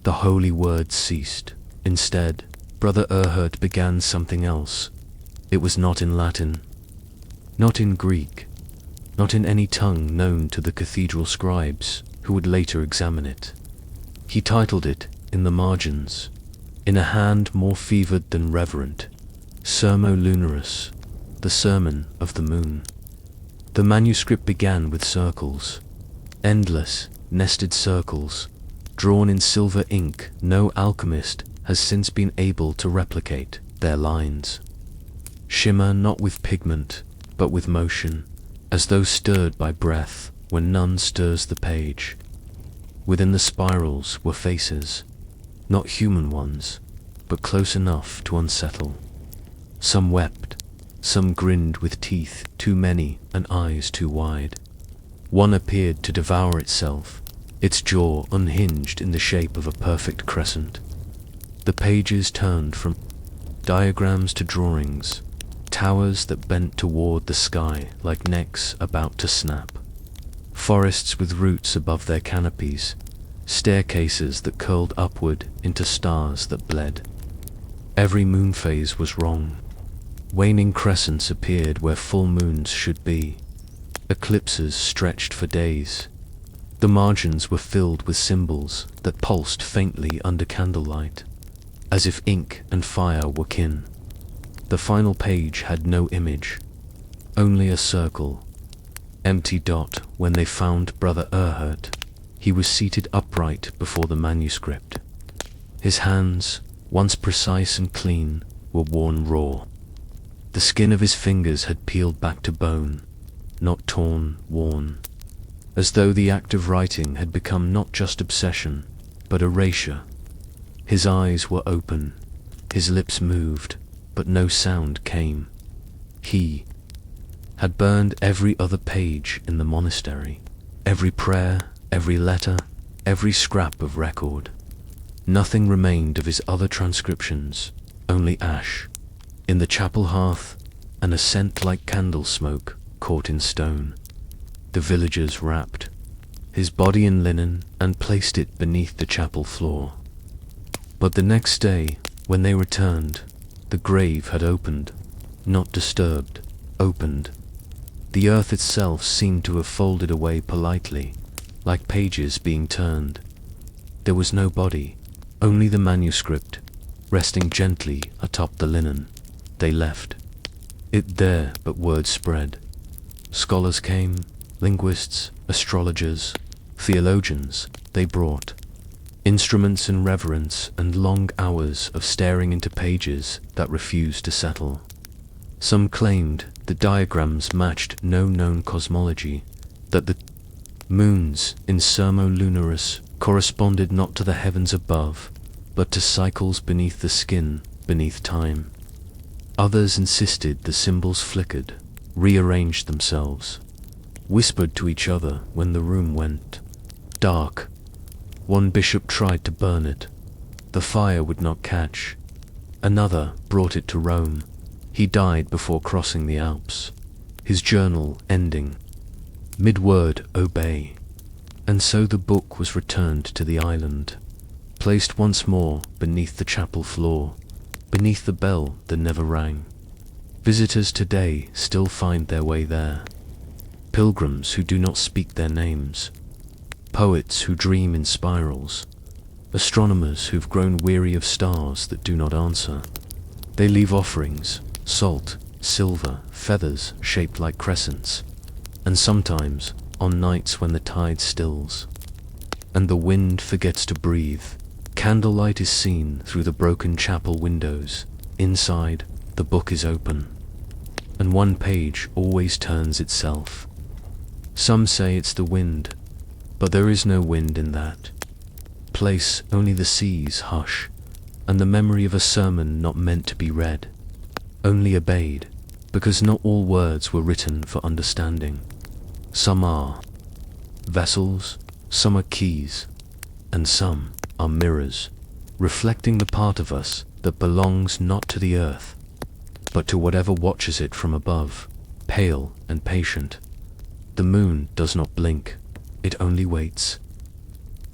the holy words ceased. Instead, Brother Erhard began something else. It was not in Latin, not in Greek, not in any tongue known to the cathedral scribes who would later examine it. He titled it, in the margins, in a hand more fevered than reverent, Sermo Lunaris, the Sermon of the Moon. The manuscript began with circles, endless, nested circles, drawn in silver ink. No alchemist has since been able to replicate their lines. Shimmer not with pigment, but with motion, as though stirred by breath when none stirs the page. Within the spirals were faces, not human ones, but close enough to unsettle. Some wept, some grinned with teeth too many and eyes too wide. One appeared to devour itself, its jaw unhinged in the shape of a perfect crescent. The pages turned from diagrams to drawings, towers that bent toward the sky like necks about to snap, forests with roots above their canopies, staircases that curled upward into stars that bled. Every moon phase was wrong. Waning crescents appeared where full moons should be. Eclipses stretched for days. The margins were filled with symbols that pulsed faintly under candlelight, as if ink and fire were kin. The final page had no image, only a circle, empty. When they found Brother Erhard, he was seated upright before the manuscript. His hands, once precise and clean, were worn raw. The skin of his fingers had peeled back to bone, not torn, worn, as though the act of writing had become not just obsession, but erasure. His eyes were open, his lips moved, but no sound came. He had burned every other page in the monastery, every prayer, every letter, every scrap of record. Nothing remained of his other transcriptions, only ash in the chapel hearth and a scent like candle smoke caught in stone. The villagers wrapped his body in linen and placed it beneath the chapel floor. But the next day, when they returned, the grave had opened, not disturbed, opened. The earth itself seemed to have folded away politely, like pages being turned. There was no body, only the manuscript, resting gently atop the linen. They left it there, but word spread. Scholars came, linguists, astrologers, theologians. They brought instruments in reverence and long hours of staring into pages that refused to settle. Some claimed the diagrams matched no known cosmology, that the moons in Sermo Lunaris corresponded not to the heavens above, but to cycles beneath the skin, beneath time. Others insisted the symbols flickered, rearranged themselves, whispered to each other when the room went dark. One bishop tried to burn it. The fire would not catch. Another brought it to Rome. He died before crossing the Alps, his journal ending mid-word obey. And so the book was returned to the island, placed once more beneath the chapel floor, beneath the bell that never rang. Visitors today still find their way there. Pilgrims who do not speak their names, poets who dream in spirals, astronomers who've grown weary of stars that do not answer. They leave offerings, salt, silver, feathers shaped like crescents, and sometimes, on nights when the tide stills, and the wind forgets to breathe, candlelight is seen through the broken chapel windows. Inside, the book is open, and one page always turns itself. Some say it's the wind, but there is no wind in that place, only the sea's hush, and the memory of a sermon not meant to be read, only obeyed, because not all words were written for understanding. Some are vessels, some are keys, and some are mirrors, reflecting the part of us that belongs not to the earth, but to whatever watches it from above, pale and patient. The moon does not blink, it only waits.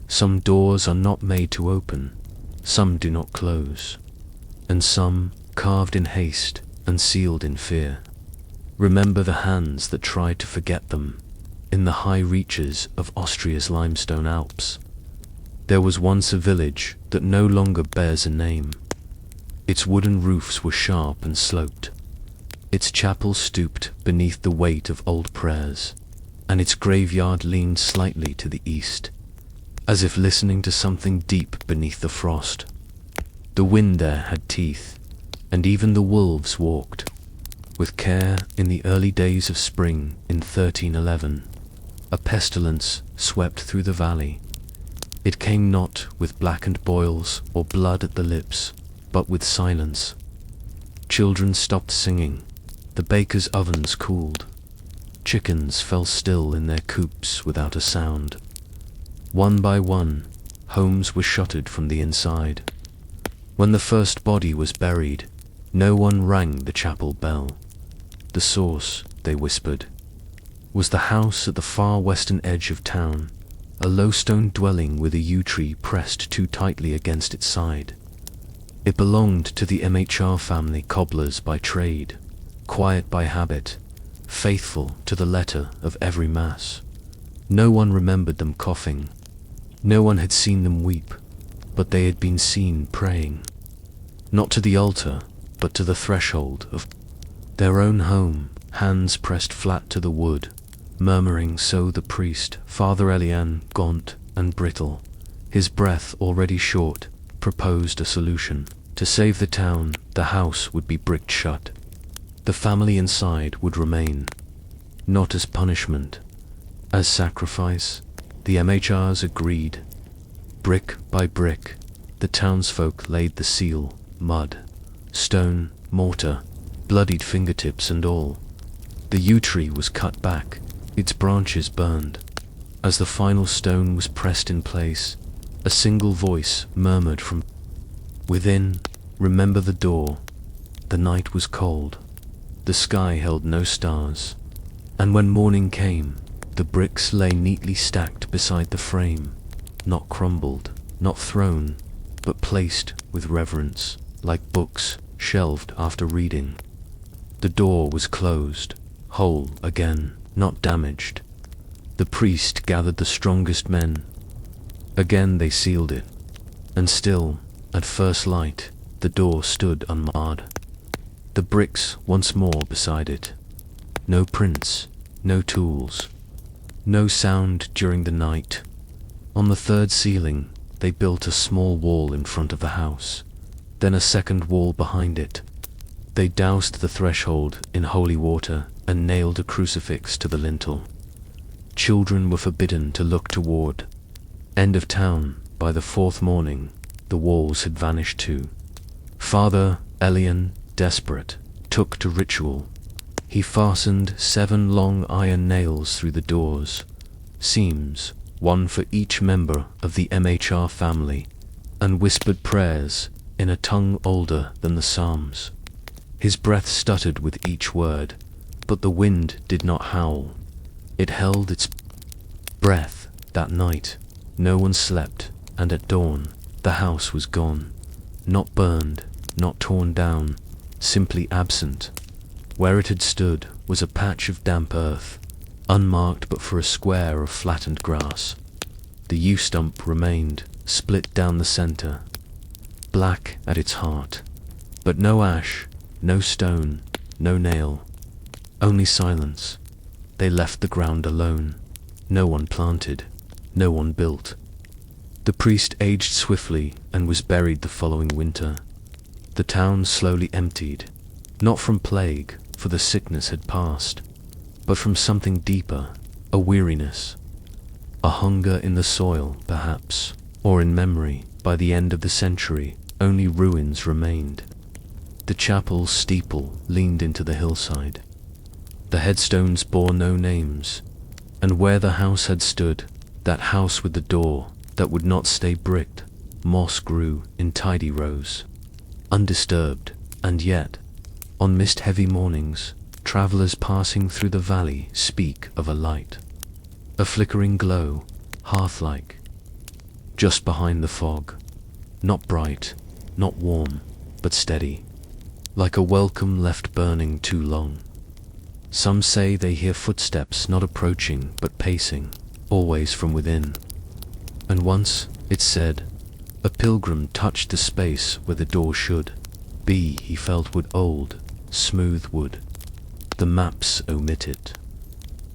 Some doors are not made to open, some do not close, and some, carved in haste and sealed in fear, remember the hands that tried to forget them. In the high reaches of Austria's limestone Alps, there was once a village that no longer bears a name. Its wooden roofs were sharp and sloped, its chapel stooped beneath the weight of old prayers, and its graveyard leaned slightly to the east, as if listening to something deep beneath the frost. The wind there had teeth, and even the wolves walked with care. In the early days of spring in 1311, a pestilence swept through the valley. It came not with blackened boils or blood at the lips, but with silence. Children stopped singing, the bakers' ovens cooled, chickens fell still in their coops without a sound. One by one, homes were shuttered from the inside. When the first body was buried, no one rang the chapel bell. The source, they whispered, was the house at the far western edge of town, a low stone dwelling with a yew tree pressed too tightly against its side. It belonged to the MHR family, cobblers by trade, quiet by habit, faithful to the letter of every mass. No one remembered them coughing. No one had seen them weep, but they had been seen praying, not to the altar, but to the threshold of their own home, hands pressed flat to the wood, Murmuring so the priest, Father Elian, gaunt and brittle, his breath already short, proposed a solution. To save the town, the house would be bricked shut. The family inside would remain, not as punishment, as sacrifice. The MHRs agreed. Brick by brick, the townsfolk laid the seal, mud, stone, mortar, bloodied fingertips and all. The yew tree was cut back, its branches burned. As the final stone was pressed in place, a single voice murmured from within, "Remember the door." The night was cold. The sky held no stars. And when morning came, the bricks lay neatly stacked beside the frame, not crumbled, not thrown, but placed with reverence, like books shelved after reading. The door was closed, whole again, not damaged. The priest gathered the strongest men. Again they sealed it, and still, at first light, the door stood unmarred. The bricks once more beside it. No prints, no tools, no sound during the night. On the third ceiling, they built a small wall in front of the house, then a second wall behind it. They doused the threshold in holy water and nailed a crucifix to the lintel. Children were forbidden to look toward. End of town. By the fourth morning, the walls had vanished too. Father Elian, desperate, took to ritual. He fastened 7 long iron nails through the doors, seams, one for each member of the MHR family, and whispered prayers in a tongue older than the Psalms. His breath stuttered with each word, but the wind did not howl. It held its breath. That night, no one slept, and at dawn, the house was gone. Not burned, not torn down, simply absent. Where it had stood was a patch of damp earth, unmarked but for a square of flattened grass. The yew stump remained, split down the center, black at its heart. But no ash, no stone, no nail, only silence. They left the ground alone. No one planted, no one built. The priest aged swiftly and was buried the following winter. The town slowly emptied, not from plague, for the sickness had passed, but from something deeper, a weariness, a hunger in the soil, perhaps, or in memory. By the end of the century, only ruins remained. The chapel's steeple leaned into the hillside. The headstones bore no names, and where the house had stood, that house with the door that would not stay bricked, moss grew in tidy rows, undisturbed. And yet, on mist-heavy mornings, travelers passing through the valley speak of a light, a flickering glow, hearth-like, just behind the fog, not bright, not warm, but steady, like a welcome left burning too long. Some say they hear footsteps not approaching but pacing, always from within. And once, it's said, a pilgrim touched the space where the door should be. He felt wood, old, smooth wood. The maps omit it.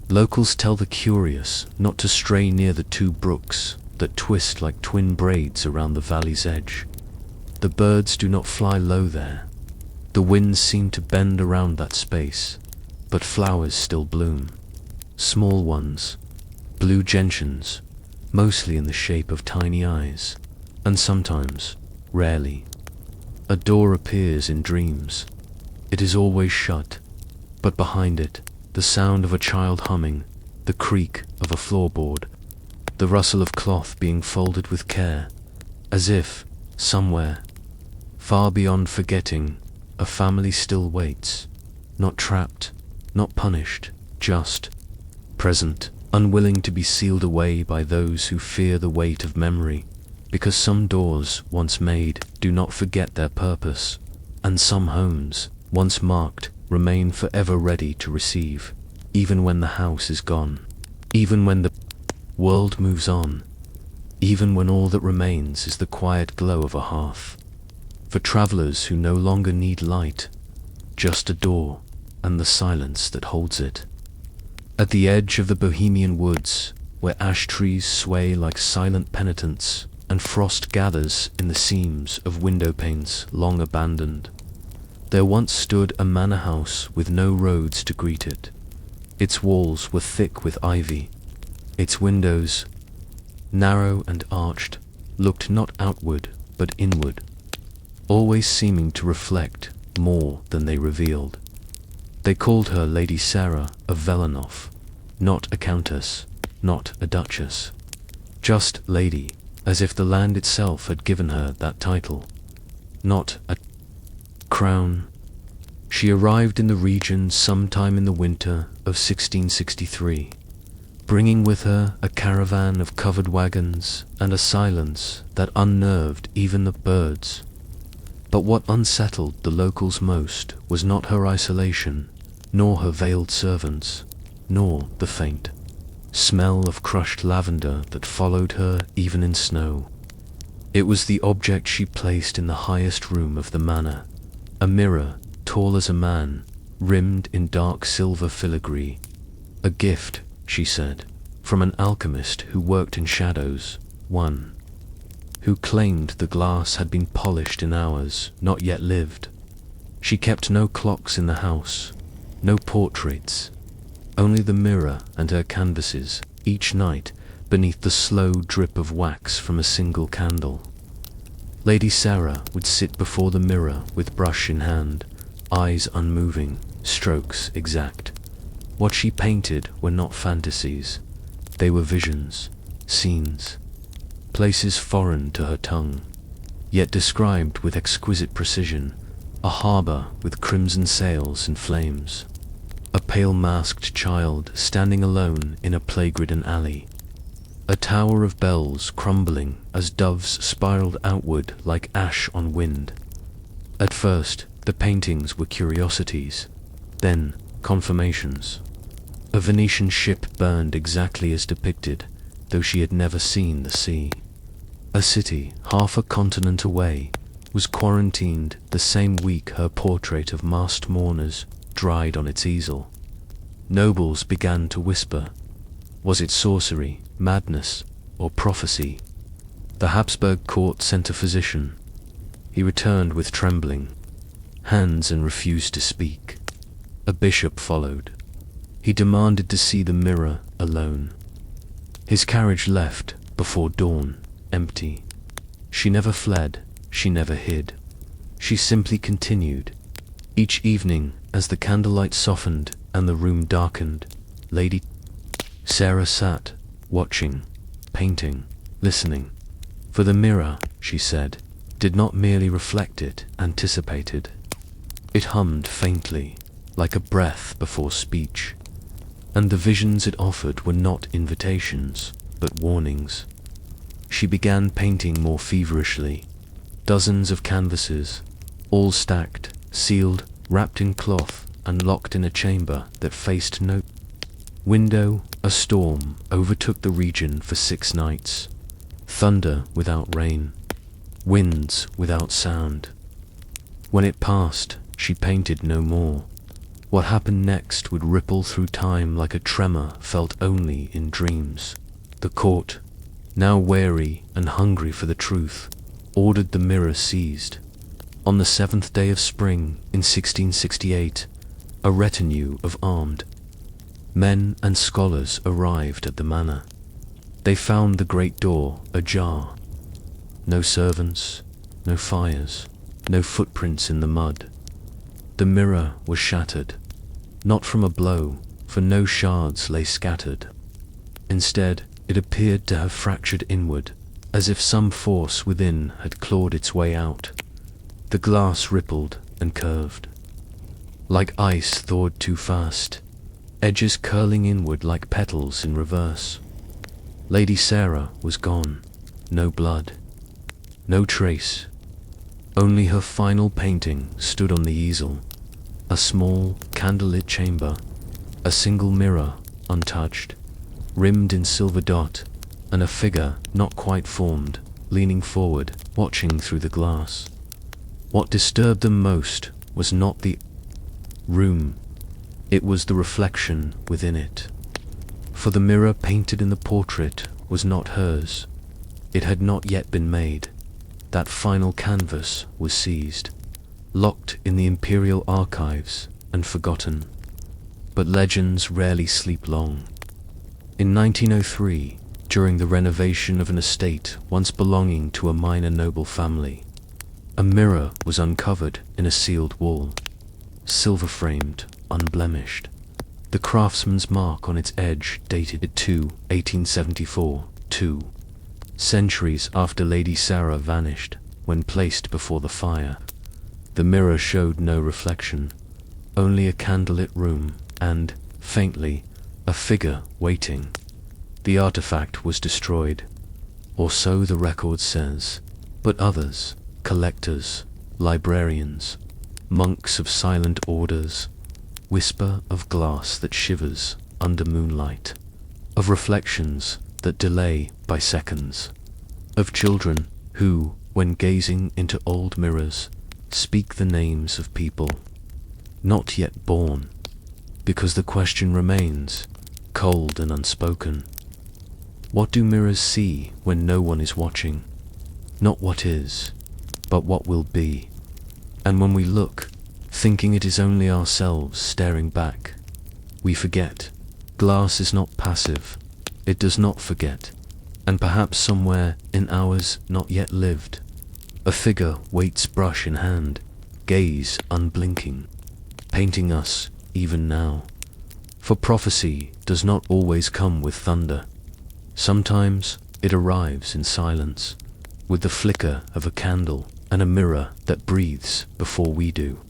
Locals tell the curious not to stray near the 2 brooks that twist like twin braids around the valley's edge. The birds do not fly low there. The winds seem to bend around that space, but flowers still bloom. Small ones, blue gentians, mostly in the shape of tiny eyes, and sometimes, rarely, a door appears in dreams. It is always shut, but behind it, the sound of a child humming, the creak of a floorboard, the rustle of cloth being folded with care, as if, somewhere, far beyond forgetting, a family still waits, not trapped, not punished, just present, unwilling to be sealed away by those who fear the weight of memory, because some doors, once made, do not forget their purpose, and some homes, once marked, remain forever ready to receive, even when the house is gone, even when the world moves on, even when all that remains is the quiet glow of a hearth. For travelers who no longer need light, just a door and the silence that holds it. At the edge of the Bohemian woods, where ash trees sway like silent penitents, and frost gathers in the seams of window panes long abandoned, there once stood a manor house with no roads to greet it. Its walls were thick with ivy. Its windows, narrow and arched, looked not outward but inward, always seeming to reflect more than they revealed. They called her Lady Sarah of Velanoff, not a countess, not a duchess, just lady, as if the land itself had given her that title, not a crown. She arrived in the region sometime in the winter of 1663, bringing with her a caravan of covered wagons and a silence that unnerved even the birds. But what unsettled the locals most was not her isolation, nor her veiled servants, nor the faint smell of crushed lavender that followed her even in snow. It was the object she placed in the highest room of the manor, a mirror tall as a man, rimmed in dark silver filigree. A gift, she said, from an alchemist who worked in shadows, one who claimed the glass had been polished in hours not yet lived. She kept no clocks in the house, no portraits, only the mirror and her canvases, each night beneath the slow drip of wax from a single candle. Lady Sarah would sit before the mirror with brush in hand, eyes unmoving, strokes exact. What she painted were not fantasies, they were visions, scenes, places foreign to her tongue, yet described with exquisite precision, a harbour with crimson sails and flames, a pale masked child standing alone in a plague-ridden alley, a tower of bells crumbling as doves spiraled outward like ash on wind. At first, the paintings were curiosities, then confirmations. A Venetian ship burned exactly as depicted, though she had never seen the sea. A city, half a continent away, was quarantined the same week her portrait of masked mourners dried on its easel. Nobles began to whisper. Was it sorcery, madness, or prophecy? The Habsburg court sent a physician. He returned with trembling hands and refused to speak. A bishop followed. He demanded to see the mirror alone. His carriage left before dawn, empty. She never fled, she never hid. She simply continued. Each evening, as the candlelight softened and the room darkened, Lady Sarah sat, watching, painting, listening. For the mirror, she said, did not merely reflect it, anticipated. It hummed faintly, like a breath before speech. And the visions it offered were not invitations, but warnings. She began painting more feverishly. Dozens of canvases, all stacked, sealed, wrapped in cloth, and locked in a chamber that faced no window. A storm overtook the region for 6 nights. Thunder without rain, winds without sound. When it passed, she painted no more. What happened next would ripple through time like a tremor felt only in dreams. The court, now wary and hungry for the truth, ordered the mirror seized. On the 7th day of spring in 1668, a retinue of armed men and scholars arrived at the manor. They found the great door ajar. No servants, no fires, no footprints in the mud. The mirror was shattered, not from a blow, for no shards lay scattered. Instead, it appeared to have fractured inward, as if some force within had clawed its way out. The glass rippled and curved, like ice thawed too fast, edges curling inward like petals in reverse. Lady Sarah was gone, no blood, no trace. Only her final painting stood on the easel, a small, candlelit chamber, a single mirror, untouched, rimmed in silver dot, and a figure not quite formed, leaning forward, watching through the glass. What disturbed them most was not the room, it was the reflection within it. For the mirror painted in the portrait was not hers. It had not yet been made. That final canvas was seized, locked in the imperial archives and forgotten. But legends rarely sleep long. In 1903, during the renovation of an estate once belonging to a minor noble family, a mirror was uncovered in a sealed wall, silver-framed, unblemished. The craftsman's mark on its edge dated it to 1874, 2 centuries after Lady Sarah vanished when placed before the fire. The mirror showed no reflection, only a candlelit room and, faintly, a figure waiting. The artifact was destroyed, or so the record says, but others, collectors, librarians, monks of silent orders, whisper of glass that shivers under moonlight, of reflections that delay by seconds, of children who, when gazing into old mirrors, speak the names of people not yet born, because the question remains, cold and unspoken. What do mirrors see when no one is watching? Not what is, but what will be. And when we look, thinking it is only ourselves staring back, we forget. Glass is not passive, it does not forget, and perhaps somewhere in hours not yet lived, a figure waits brush in hand, gaze unblinking, painting us even now. For prophecy does not always come with thunder. Sometimes it arrives in silence, with the flicker of a candle and a mirror that breathes before we do.